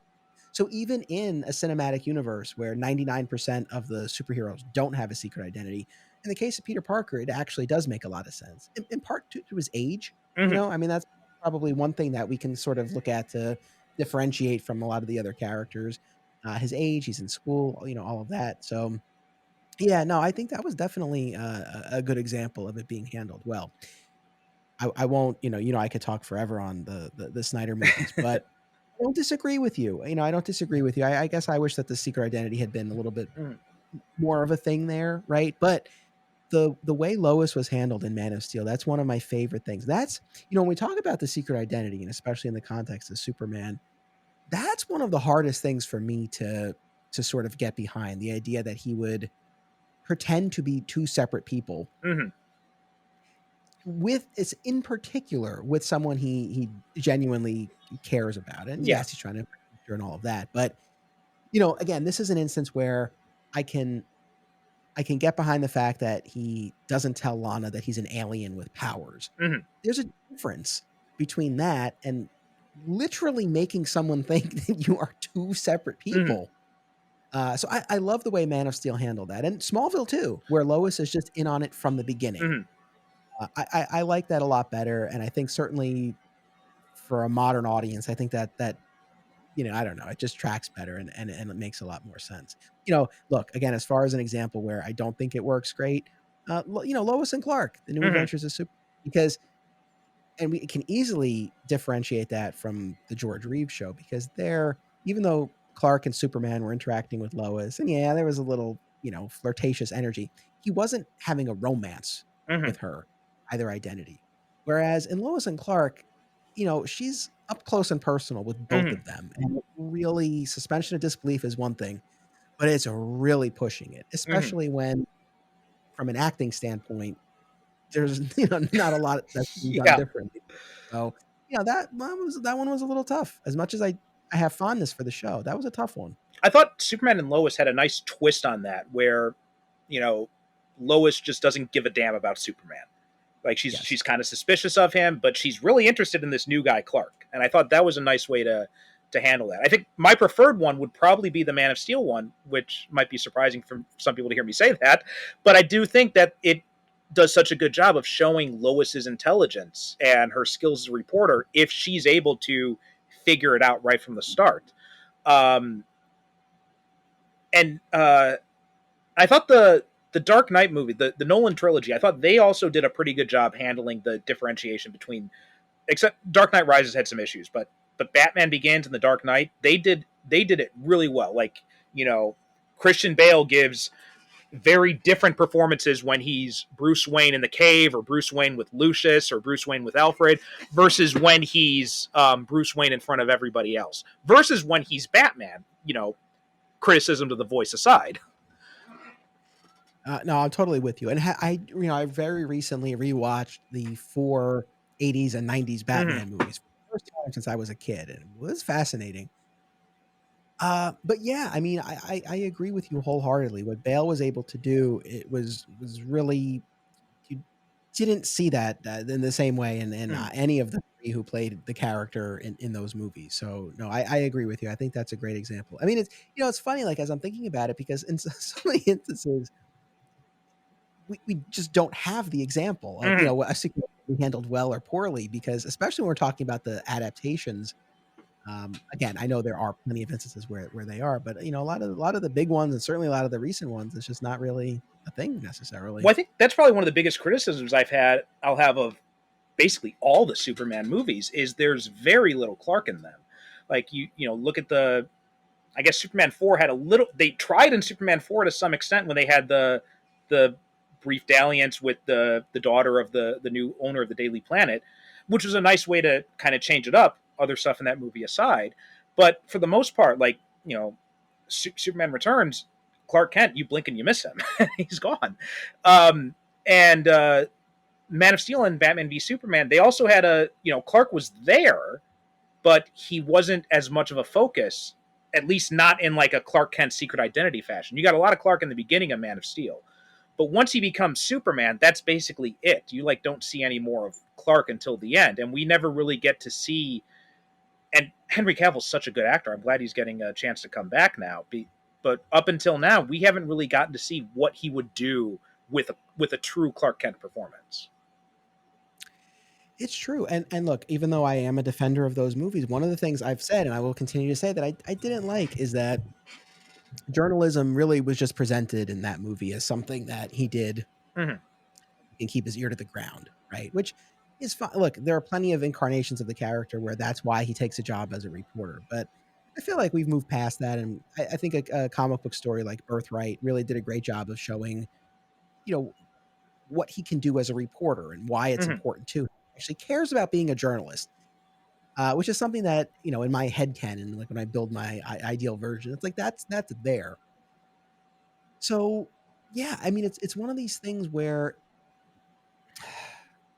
So even in a cinematic universe where 99% of the superheroes don't have a secret identity, in the case of Peter Parker, it actually does make a lot of sense. In part to his age, Mm-hmm. I mean, that's probably one thing that we can sort of look at to differentiate from a lot of the other characters. His age, he's in school, all of that. So yeah, no, I think that was definitely a good example of it being handled well. I won't, I could talk forever on the Snyder movies, but I don't disagree with you. I don't disagree with you. I guess I wish that the secret identity had been a little bit Mm-hmm. more of a thing there, right? But the way Lois was handled in Man of Steel, that's one of my favorite things. That's when we talk about the secret identity, and especially in the context of Superman, that's one of the hardest things for me to sort of get behind. The idea that he would pretend to be two separate people Mm-hmm. with it's in particular with someone he genuinely cares about. And Yeah. yes, he's trying to and all of that. But again, this is an instance where I can I can get behind the fact that he doesn't tell Lana that he's an alien with powers. Mhm. There's a difference between that and literally making someone think that you are two separate Mhm. people. So I love the way Man of Steel handled that, and Smallville too, where Lois is just in on it from the beginning. Mhm. I like that a lot better, and I think certainly for a modern audience, I think that I don't know, it just tracks better and it makes a lot more sense. Look, again, as far as an example where I don't think it works great, Lois and Clark, The New Mhm. Adventures of Super, because and we can easily differentiate that from the George Reeves show because there, even though Clark and Superman were interacting with Lois, and yeah, there was a little, flirtatious energy, he wasn't having a romance Mhm. with her, either identity. Whereas in Lois and Clark, she's up close and personal with both Mhm. of them. And really, suspension of disbelief is one thing, but it's really pushing it, Mhm. especially when, from an acting standpoint, there's not a lot that's being done Yeah. differently. So, that one was a little tough. As much as I have fondness for the show, that was a tough one. I thought Superman and Lois had a nice twist on that, where you know Lois just doesn't give a damn about Superman. Like she's Yes. kind of suspicious of him, but she's really interested in this new guy Clark, and I thought that was a nice way to handle that. I think my preferred one would probably be the Man of Steel one, which might be surprising for some people to hear me say that, but I do think that it does such a good job of showing Lois's intelligence and her skills as a reporter if she's able to figure it out right from the start. Um, and I thought the Dark Knight movie, the Nolan trilogy, I thought they also did a pretty good job handling the differentiation between. Except Dark Knight Rises had some issues, but Batman Begins and the Dark Knight they did it really well. Like Christian Bale gives very different performances when he's Bruce Wayne in the cave, or Bruce Wayne with Lucius, or Bruce Wayne with Alfred, versus when he's Bruce Wayne in front of everybody else, versus when he's Batman. Criticism to the voice aside. No, I'm totally with you. And I very recently rewatched the four '80s and '90s Mm-hmm. Batman movies for the first time since I was a kid, and it was fascinating. But yeah, I mean, I agree with you wholeheartedly. What Bale was able to do, it was really, you didn't see that in the same way in Mm-hmm. any of the three who played the character in those movies. So no, I agree with you. I think that's a great example. I mean, it's funny, like as I'm thinking about it, because in so many instances we just don't have the example of Mm-hmm. a sequel we handled well or poorly, because especially when we're talking about the adaptations. Again, I know there are plenty of instances where they are, but a lot of the big ones and certainly a lot of the recent ones, it's just not really a thing Well, necessarily. I think that's probably one of the biggest criticisms I'll have of basically all the Superman movies is there's very little Clark in them. Like look at I guess Superman 4 had a little. They tried in Superman 4 to some extent when they had the brief dalliance with the daughter of the new owner of the Daily Planet, which was a nice way to kind of change it up. Other stuff in that movie aside, but for the most part, like Superman Returns, Clark Kent, you blink and you miss him, he's gone. And Man of Steel and Batman v Superman, they also had Clark was there, but he wasn't as much of a focus, at least not in like a Clark Kent secret identity fashion. You got a lot of Clark in the beginning of Man of Steel, but once he becomes Superman, that's basically it. You don't see any more of Clark until the end, and we never really get to see. And Henry Cavill's such a good actor. I'm glad he's getting a chance to come back now. But up until now, we haven't really gotten to see what he would do with a true Clark Kent performance. It's true. And look, even though I am a defender of those movies, one of the things I've said, and I will continue to say, that I didn't like is that journalism really was just presented in that movie as something that he did Mm-hmm. and keep his ear to the ground, right? Which is fine. Look, there are plenty of incarnations of the character where that's why he takes a job as a reporter. But I feel like we've moved past that. And I think a comic book story like Birthright really did a great job of showing, you know, what he can do as a reporter and why it's Mm-hmm. important to him. He actually cares about being a journalist, which is something that, in my head canon, like when I build my ideal version, it's like that's there. So yeah, I mean, it's one of these things where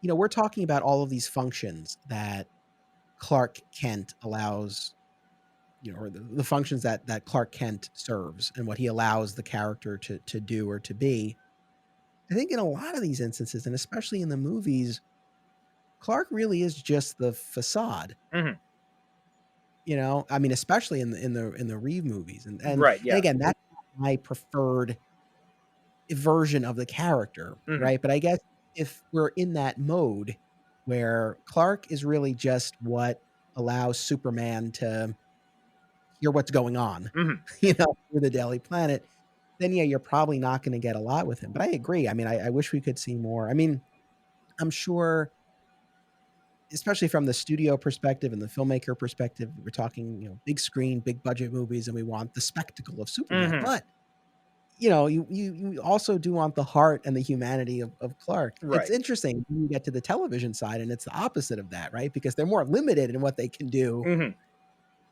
we're talking about all of these functions that Clark Kent allows or the functions that Clark Kent serves and what he allows the character to do or to be. I think in a lot of these instances, and especially in the movies, Clark really is just the facade. Mm-hmm. I mean, especially in the Reeve movies, and Right. Yeah. again, that's my preferred version of the character, Mm-hmm. right? But I guess if we're in that mode where Clark is really just what allows Superman to hear what's going on, Mm-hmm. through the Daily Planet, then yeah, you're probably not going to get a lot with him. But I agree. I mean, I wish we could see more. I mean, I'm sure, especially from the studio perspective and the filmmaker perspective, we're talking, big screen, big budget movies, and we want the spectacle of Superman. Mm-hmm. But you also do want the heart and the humanity of Clark. It's Right. interesting when you get to the television side, and it's the opposite of that, right? Because they're more limited in what they can do Mm-hmm. as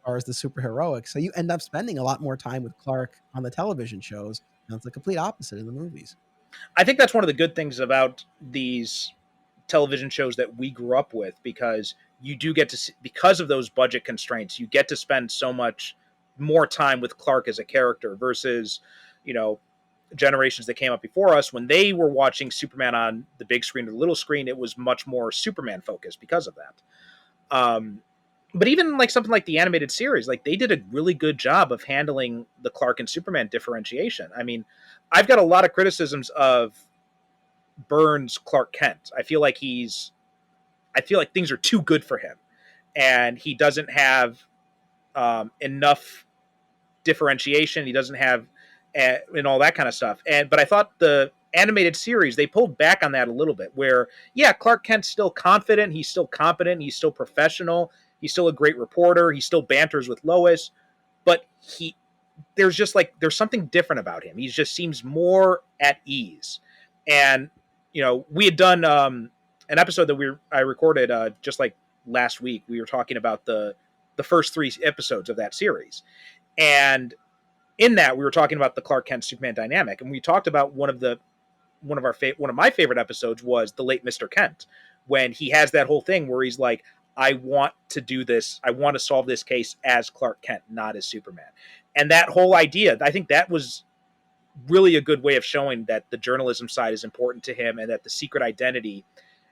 far as the superheroic. So you end up spending a lot more time with Clark on the television shows. And it's the complete opposite in the movies. I think that's one of the good things about these television shows that we grew up with, because you do get to see, because of those budget constraints, you get to spend so much more time with Clark as a character versus, you know, generations that came up before us. When they were watching Superman on the big screen or the little screen, it was much more Superman focused because of that. But even like something like the animated series, like they did a really good job of handling the Clark and Superman differentiation. I mean, I've got a lot of criticisms of Burns Clark Kent. I feel like things are too good for him, and he doesn't have enough differentiation. He doesn't have and all that kind of stuff. But I thought the animated series, they pulled back on that a little bit. Where yeah, Clark Kent's still confident, he's still competent, he's still professional, he's still a great reporter, he still banters with Lois, but there's something different about him. He just seems more at ease. And we had done an episode that I recorded just like last week. We were talking about the first 3 episodes of that series, and in that we were talking about the Clark Kent Superman dynamic, and we talked about one of my favorite episodes was the late Mr. Kent, when he has that whole thing where he's like, I want to do this. I want to solve this case as Clark Kent, not as Superman. And that whole idea, I think that was really a good way of showing that the journalism side is important to him, and that the secret identity,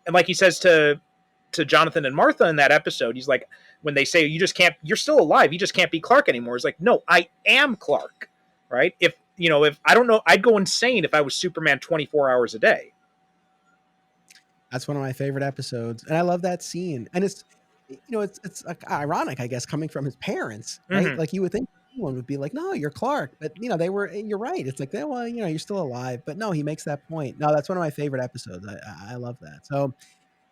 and like he says to Jonathan and Martha in that episode, he's like, when they say you're still alive, you just can't be Clark anymore. He's like, no, I am Clark, right? If I don't know, I'd go insane if I was Superman 24 hours a day. That's one of my favorite episodes, and I love that scene. And it's like ironic, I guess, coming from his parents, right? Mm-hmm. Like you would think anyone would be like, "No, you're Clark," but you're right. It's like, well, you're still alive, but no, he makes that point. No, that's one of my favorite episodes. I love that. So,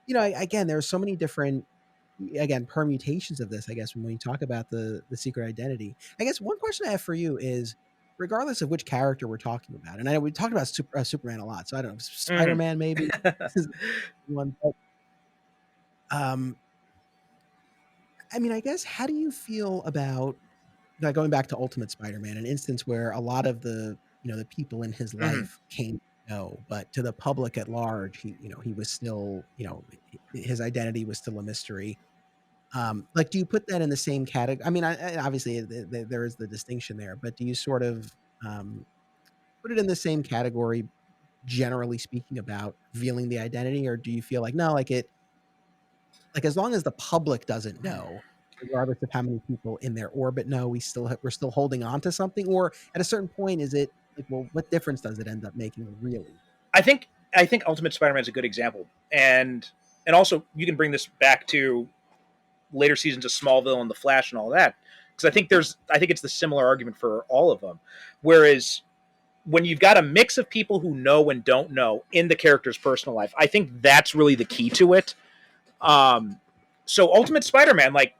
again, there's so many different, again, permutations of this, I guess, when you talk about the secret identity. I guess one question I have for you is, regardless of which character we're talking about, and I know we talked about Superman a lot, so I don't know, Spider-Man maybe is one, but um, I mean, I guess, how do you feel about, going back to Ultimate Spider-Man, an instance where a lot of the people in his Mm-hmm. life came to know, but to the public at large, he was still, his identity was still a mystery. Like, do you put that in the same category? I mean, obviously there is the distinction there, but do you sort of put it in the same category, generally speaking, about revealing the identity, or do you feel like, no, like as long as the public doesn't know, regardless of how many people in their orbit know, we're still holding on to something, or at a certain point, is it like, well, what difference does it end up making, really? I think Ultimate Spider-Man is a good example, and also you can bring this back to later seasons of Smallville and The Flash and all that, because I think it's the similar argument for all of them. Whereas when you've got a mix of people who know and don't know in the character's personal life, I think that's really the key to it. Um, so Ultimate Spider-Man, like,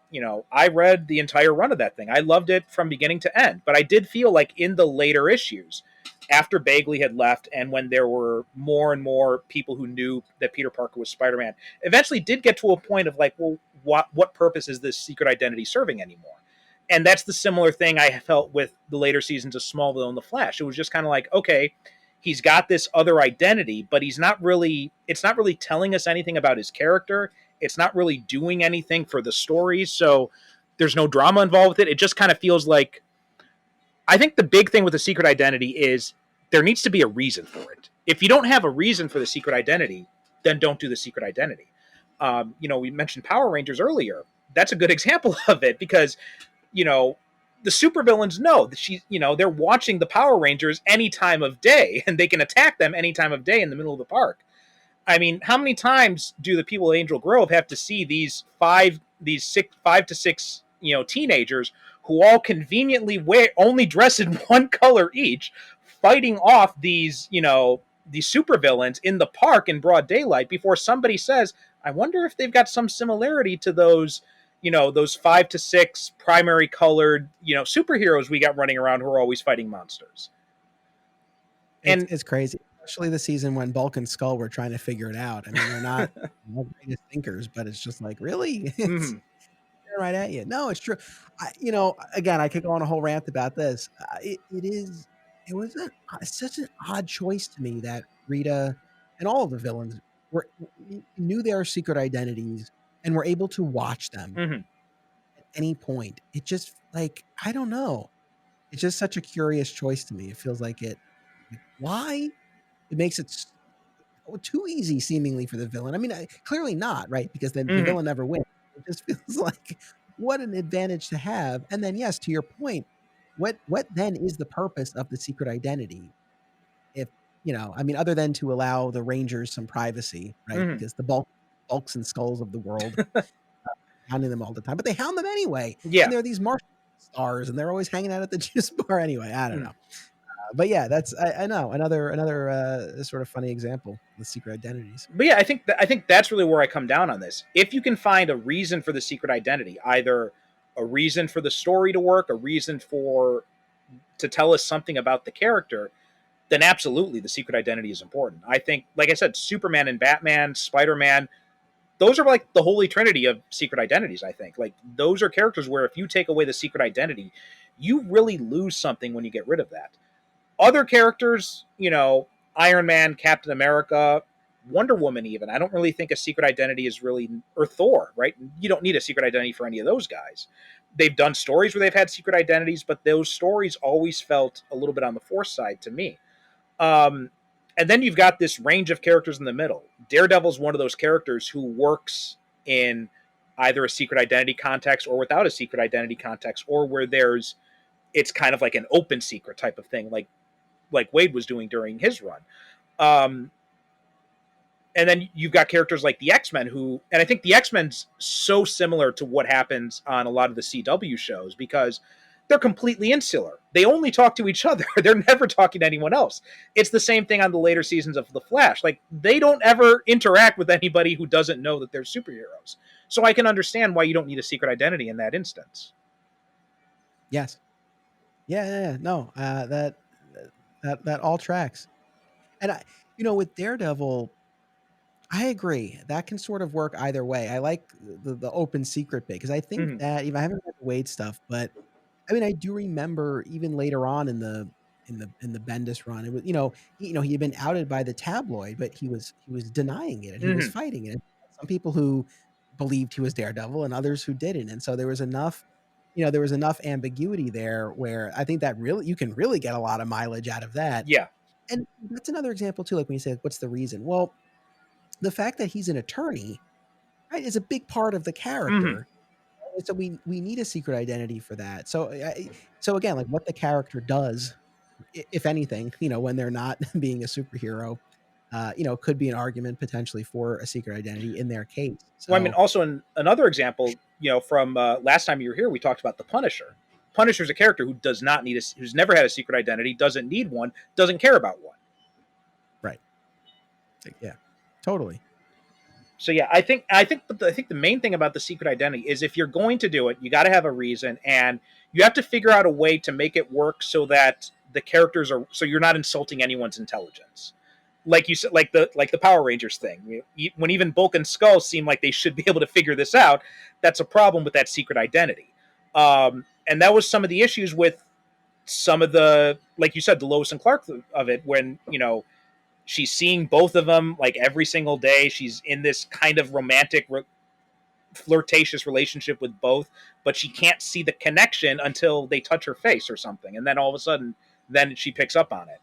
I read the entire run of that thing. I loved it from beginning to end, but I did feel like in the later issues, after Bagley had left and when there were more and more people who knew that Peter Parker was Spider-Man, eventually did get to a point of like, well, what purpose is this secret identity serving anymore? And that's the similar thing I felt with the later seasons of Smallville and The Flash. It was just kind of like, okay, he's got this other identity, but it's not really telling us anything about his character. It's not really doing anything for the story. So There's no drama involved with it. It just kind of feels like, I think the big thing with the secret identity is there needs to be a reason for it. If you don't have a reason for the secret identity, then don't do the secret identity. We mentioned Power Rangers earlier. That's a good example of it because, the supervillains know that they're watching the Power Rangers any time of day and they can attack them any time of day in the middle of the park. I mean, how many times do the people of Angel Grove have to see these five to six, teenagers who all conveniently only dress in one color each, fighting off these supervillains in the park in broad daylight before somebody says, I wonder if they've got some similarity to those 5 to 6 primary colored, superheroes we got running around who are always fighting monsters. It's crazy, especially the season when Bulk and Skull were trying to figure it out. I mean, they're not the greatest thinkers, but it's just like, really? It's right at you. No, it's true. Again, I could go on a whole rant about this. It was such an odd choice to me that Rita and all of the villains knew their secret identities and were able to watch them at any point. It just, like, I don't know. It's just such a curious choice to me. It feels like why? It makes it too easy, seemingly, for the villain. I mean, clearly not, right? Because then the villain never wins. It just feels like, what an advantage to have. And then, yes, to your point, what then is the purpose of the secret identity? If, other than to allow the Rangers some privacy, right? Because the Bulks and Skulls of the world hounding them all the time, but they hound them anyway. Yeah. And they're these Martian stars, and they're always hanging out at the juice bar anyway. I don't know. But yeah, that's I know another sort of funny example, the secret identities. But yeah, I think that's really where I come down on this. If you can find a reason for the secret identity, either a reason for the story to work, a reason to tell us something about the character, then absolutely the secret identity is important. I think, like I said, Superman and Batman, Spider-Man, those are like the holy trinity of secret identities. I think, like, those are characters where if you take away the secret identity, you really lose something when you get rid of that. Other characters, Iron Man, Captain America, Wonder Woman even, I don't really think a secret identity is really, or Thor, right? You don't need a secret identity for any of those guys. They've done stories where they've had secret identities, but those stories always felt a little bit on the force side to me. And then you've got this range of characters in the middle. Daredevil's one of those characters who works in either a secret identity context or without a secret identity context, or where it's kind of like an open secret type of thing, like Wade was doing during his run. And then you've got characters like the X-Men and I think the X-Men's so similar to what happens on a lot of the CW shows because they're completely insular. They only talk to each other. They're never talking to anyone else. It's the same thing on the later seasons of The Flash. Like, they don't ever interact with anybody who doesn't know that they're superheroes. So I can understand why you don't need a secret identity in that instance. Yes. Yeah. No, that all tracks. And with Daredevil, I agree. That can sort of work either way. I like the open secret bit because I think that, even I haven't read the Wade stuff, but I mean, I do remember even later on in the Bendis run, it was he had been outed by the tabloid, but he was denying it and he was fighting it. Some people who believed he was Daredevil and others who didn't, and so there was enough ambiguity there where I think that really you can really get a lot of mileage out of that. Yeah, and that's another example too. Like when you say, "What's the reason?" Well, the fact that he's an attorney, right, is a big part of the character. So we need a secret identity for that. So again, like what the character does, if anything, when they're not being a superhero, could be an argument potentially for a secret identity in their case. So, well, I mean, also another example, from last time you were here, we talked about the Punisher. Punisher's a character who does not need who's never had a secret identity, doesn't need one, doesn't care about one. Right. Yeah. Totally. So yeah, I think the main thing about the secret identity is if you're going to do it, you got to have a reason, and you have to figure out a way to make it work so that the characters so you're not insulting anyone's intelligence. Like you said, like the Power Rangers thing. When even Bulk and Skull seem like they should be able to figure this out, that's a problem with that secret identity. And that was some of the issues with some of the, like you said, the Lois and Clark of it, when she's seeing both of them like every single day. She's in this kind of romantic flirtatious relationship with both, but she can't see the connection until they touch her face or something, and then all of a sudden, then she picks up on it.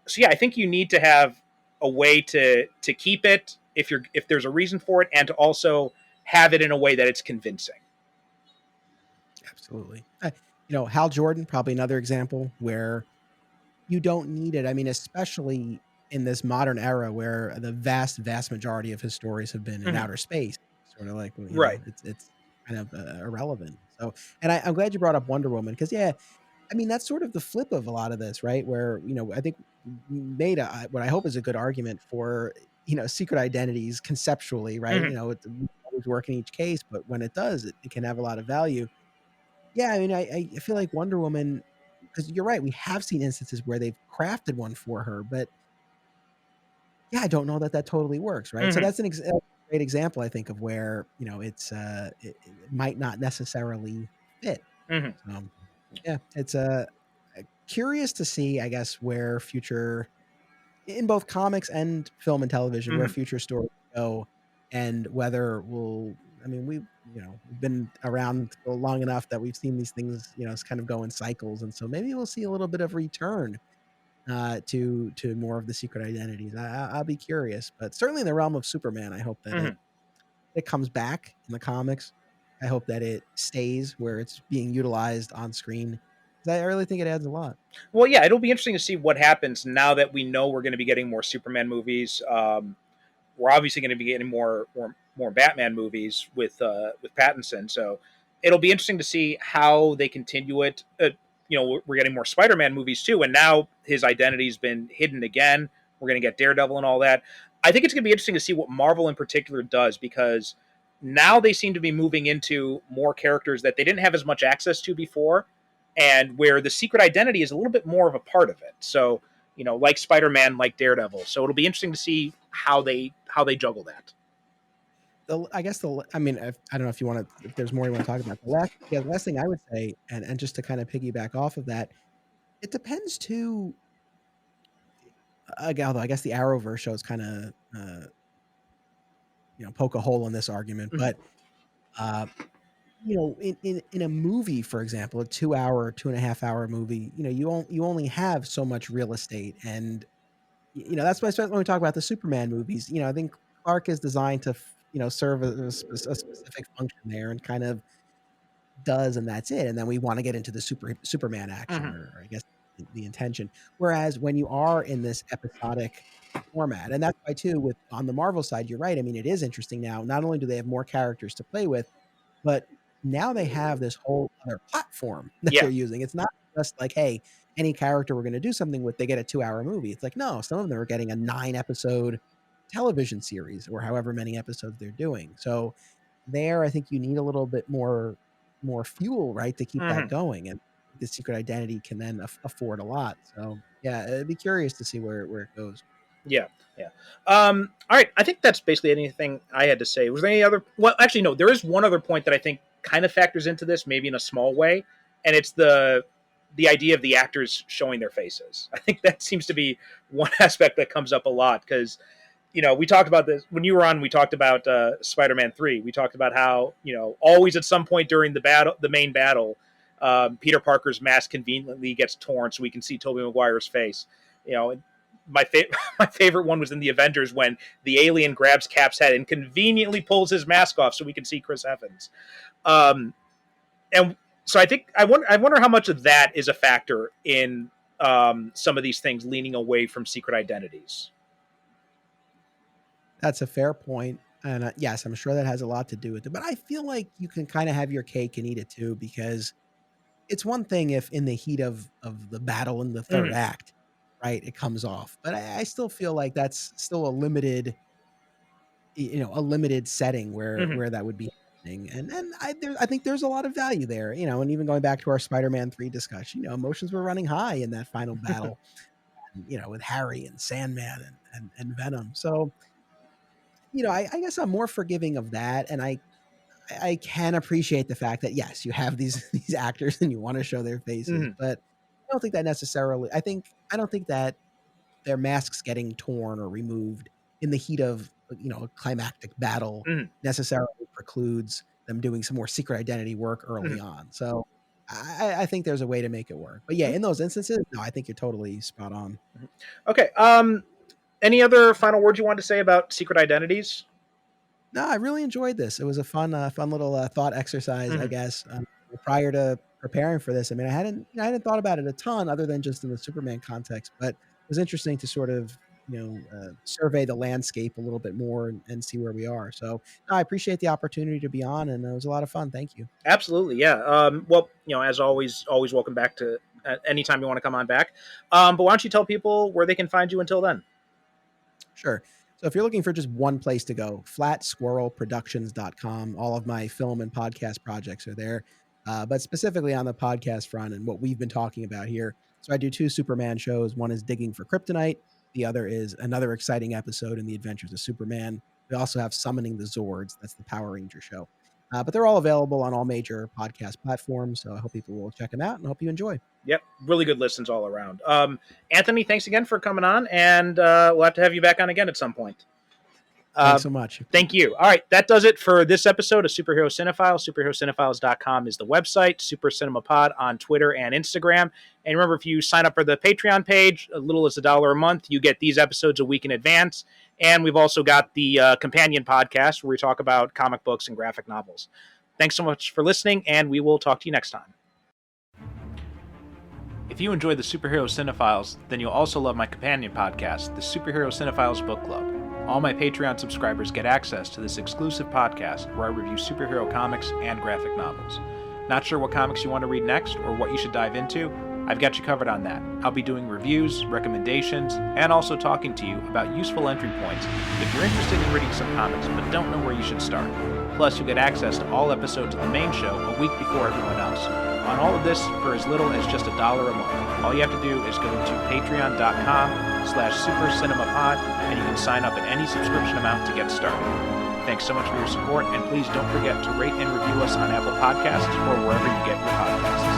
So yeah, I think you need to have a way to keep it if there's a reason for it, and to also have it in a way that it's convincing. Absolutely. Hal Jordan, probably another example where you don't need it. I mean, especially in this modern era where the vast majority of his stories have been in Mm-hmm. outer space, sort of like, Right. it's kind of irrelevant. So, and I'm glad you brought up Wonder Woman because, yeah, I mean, that's sort of the flip of a lot of this, right? Where, I think we made what I hope is a good argument for, secret identities conceptually, right? Mm-hmm. It doesn't always work in each case, but when it does, it can have a lot of value. Yeah, I mean, I feel like Wonder Woman, because you're right, we have seen instances where they've crafted one for her, but yeah, I don't know that that totally works, right? So Mm-hmm. that's a great example, I think, of where it might not necessarily fit. Mm-hmm. So yeah, it's curious to see, I guess, where future in both comics and film and television, where Mm-hmm. future stories go, and whether we'll. I mean, we've been around for long enough that we've seen these things, kind of go in cycles, and so maybe we'll see a little bit of return to more of the secret identities. I'll be curious, but certainly in the realm of Superman, I hope that Mm-hmm. it comes back in the comics. I hope that it stays where it's being utilized on screen. 'Cause I really think it adds a lot. Well, yeah, it'll be interesting to see what happens now that we know we're going to be getting more Superman movies. We're obviously going to be getting more Batman movies with Pattinson. So it'll be interesting to see how they continue it. We're getting more Spider-Man movies too, and now his identity's been hidden again. We're going to get Daredevil and all that. I think it's going to be interesting to see what Marvel in particular does, because now they seem to be moving into more characters that they didn't have as much access to before, and where the secret identity is a little bit more of a part of it. So like Spider-Man, like Daredevil. So it'll be interesting to see how they juggle that. I guess I mean, I don't know if you want to, if there's more you want to talk about. The last thing I would say, and just to kind of piggyback off of that, it depends too. Again, although I guess the Arrowverse shows kind of, poke a hole in this argument, Mhm. but in a movie, for example, a 2 hour, 2.5 hour movie, you only have so much real estate, and that's why when we talk about the Superman movies, I think Clark is designed to, serve a specific function there, and kind of does, and that's it. And then we want to get into the Superman action, Mhm. or I guess the intention. Whereas when you are in this episodic format, and that's why too, with on the Marvel side, you're right. I mean, it is interesting now. Not only do they have more characters to play with, but now they have this whole other platform that Yeah. they're using. It's not just like, hey, any character we're going to do something with, they get a 2 hour movie. It's like, no, some of them are getting a 9 episode television series, or however many episodes they're doing. So there, I think you need a little bit more fuel, right, to keep that Mhm. going. And the secret identity can then afford a lot. So yeah, I'd be curious to see where it goes. Yeah. Yeah. All right. I think that's basically anything I had to say. Was there any other? Well, actually, no. There is one other point that I think kind of factors into this, maybe in a small way, and it's the idea of the actors showing their faces. I think that seems to be one aspect that comes up a lot, because we talked about this when you were on. We talked about Spider-Man 3. We talked about how always at some point during the main battle, Peter Parker's mask conveniently gets torn so we can see Tobey Maguire's face. My my favorite one was in the Avengers when the alien grabs Cap's head and conveniently pulls his mask off so we can see Chris Evans. Um, and so I wonder how much of that is a factor in some of these things leaning away from secret identities. That's a fair point. And yes, I'm sure that has a lot to do with it. But I feel like you can kind of have your cake and eat it too, because it's one thing if in the heat of the battle in the third Mm-hmm. act, right, it comes off. But I still feel like that's still a limited setting Mm-hmm. where that would be happening. And I think there's a lot of value there. And even going back to our Spider-Man 3 discussion, emotions were running high in that final battle, with Harry and Sandman and Venom. So, I guess I'm more forgiving of that, and I can appreciate the fact that yes, you have these these actors and you want to show their faces, Mm-hmm. but I don't think that necessarily. I don't think that their masks getting torn or removed in the heat of a climactic battle Mm-hmm. necessarily precludes them doing some more secret identity work early on. So I think there's a way to make it work. But yeah, in those instances, no, I think you're totally spot on. Okay. Any other final words you want to say about secret identities? No, I really enjoyed this. It was a fun little thought exercise, I guess. Prior to preparing for this, I mean, I hadn't thought about it a ton, other than just in the Superman context. But it was interesting to sort of survey the landscape a little bit more and see where we are. So no, I appreciate the opportunity to be on, and it was a lot of fun. Thank you. Absolutely, yeah. Well, as always, welcome back to anytime you want to come on back. But why don't you tell people where they can find you until then? Sure. So if you're looking for just one place to go, flatsquirrelproductions.com. All of my film and podcast projects are there. But specifically on the podcast front and what we've been talking about here. So I do 2 Superman shows. One is Digging for Kryptonite. The other is another exciting episode in the Adventures of Superman. We also have Summoning the Zords. That's the Power Ranger show. But they're all available on all major podcast platforms. So I hope people will check them out and hope you enjoy. Yep, really good listens all around. Anthony, thanks again for coming on, and we'll have to have you back on again at some point. Thanks so much. Thank you. All right, that does it for this episode of Superhero Cinephile. SuperheroCinephiles.com is the website. Super Cinema Pod on Twitter and Instagram. And remember, if you sign up for the Patreon page, as little as $1 a month, you get these episodes a week in advance. And we've also got the companion podcast where we talk about comic books and graphic novels. Thanks so much for listening, and we will talk to you next time. If you enjoy the Superhero Cinephiles, then you'll also love my companion podcast, the Superhero Cinephiles Book Club. All my Patreon subscribers get access to this exclusive podcast where I review superhero comics and graphic novels. Not sure what comics you want to read next or what you should dive into? I've got you covered on that. I'll be doing reviews, recommendations, and also talking to you about useful entry points if you're interested in reading some comics but don't know where you should start. Plus, you'll get access to all episodes of the main show a week before everyone else. On all of this for as little as just $1 a month. All you have to do is go to patreon.com/supercinemapod and you can sign up at any subscription amount to get started. Thanks so much for your support, and please don't forget to rate and review us on Apple Podcasts or wherever you get your podcasts.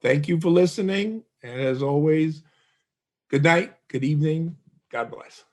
Thank you for listening. And as always, good night, good evening. God bless.